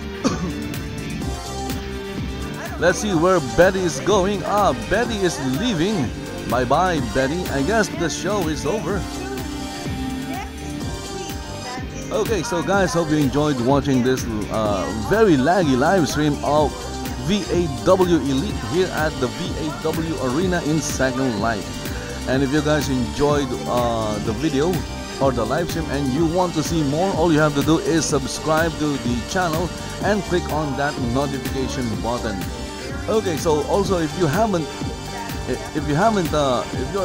Let's see where Betty is going. Betty is leaving. Bye-bye, Betty. I guess the show is over. Okay, so guys, hope you enjoyed watching this very laggy live stream of VAW Elite here at the VAW Arena in Second Life. And if you guys enjoyed the video or the live stream and you want to see more, all you have to do is subscribe to the channel and click on that notification button. Okay, so also if you're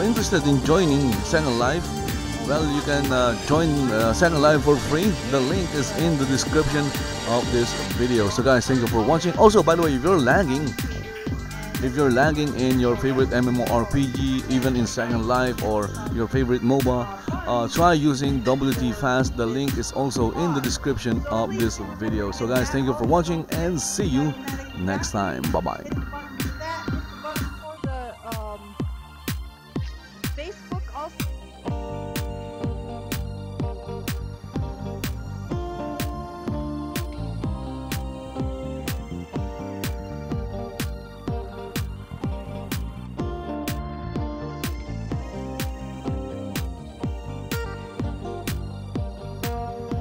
interested in joining Second Life, well, you can join Second Life for free. The link is in the description of this video. So guys, thank you for watching. Also, by the way, if you're lagging in your favorite MMORPG, even in Second Life or your favorite MOBA, try using WT Fast. The link is also in the description of this video. So guys, thank you for watching and see you next time. Bye bye.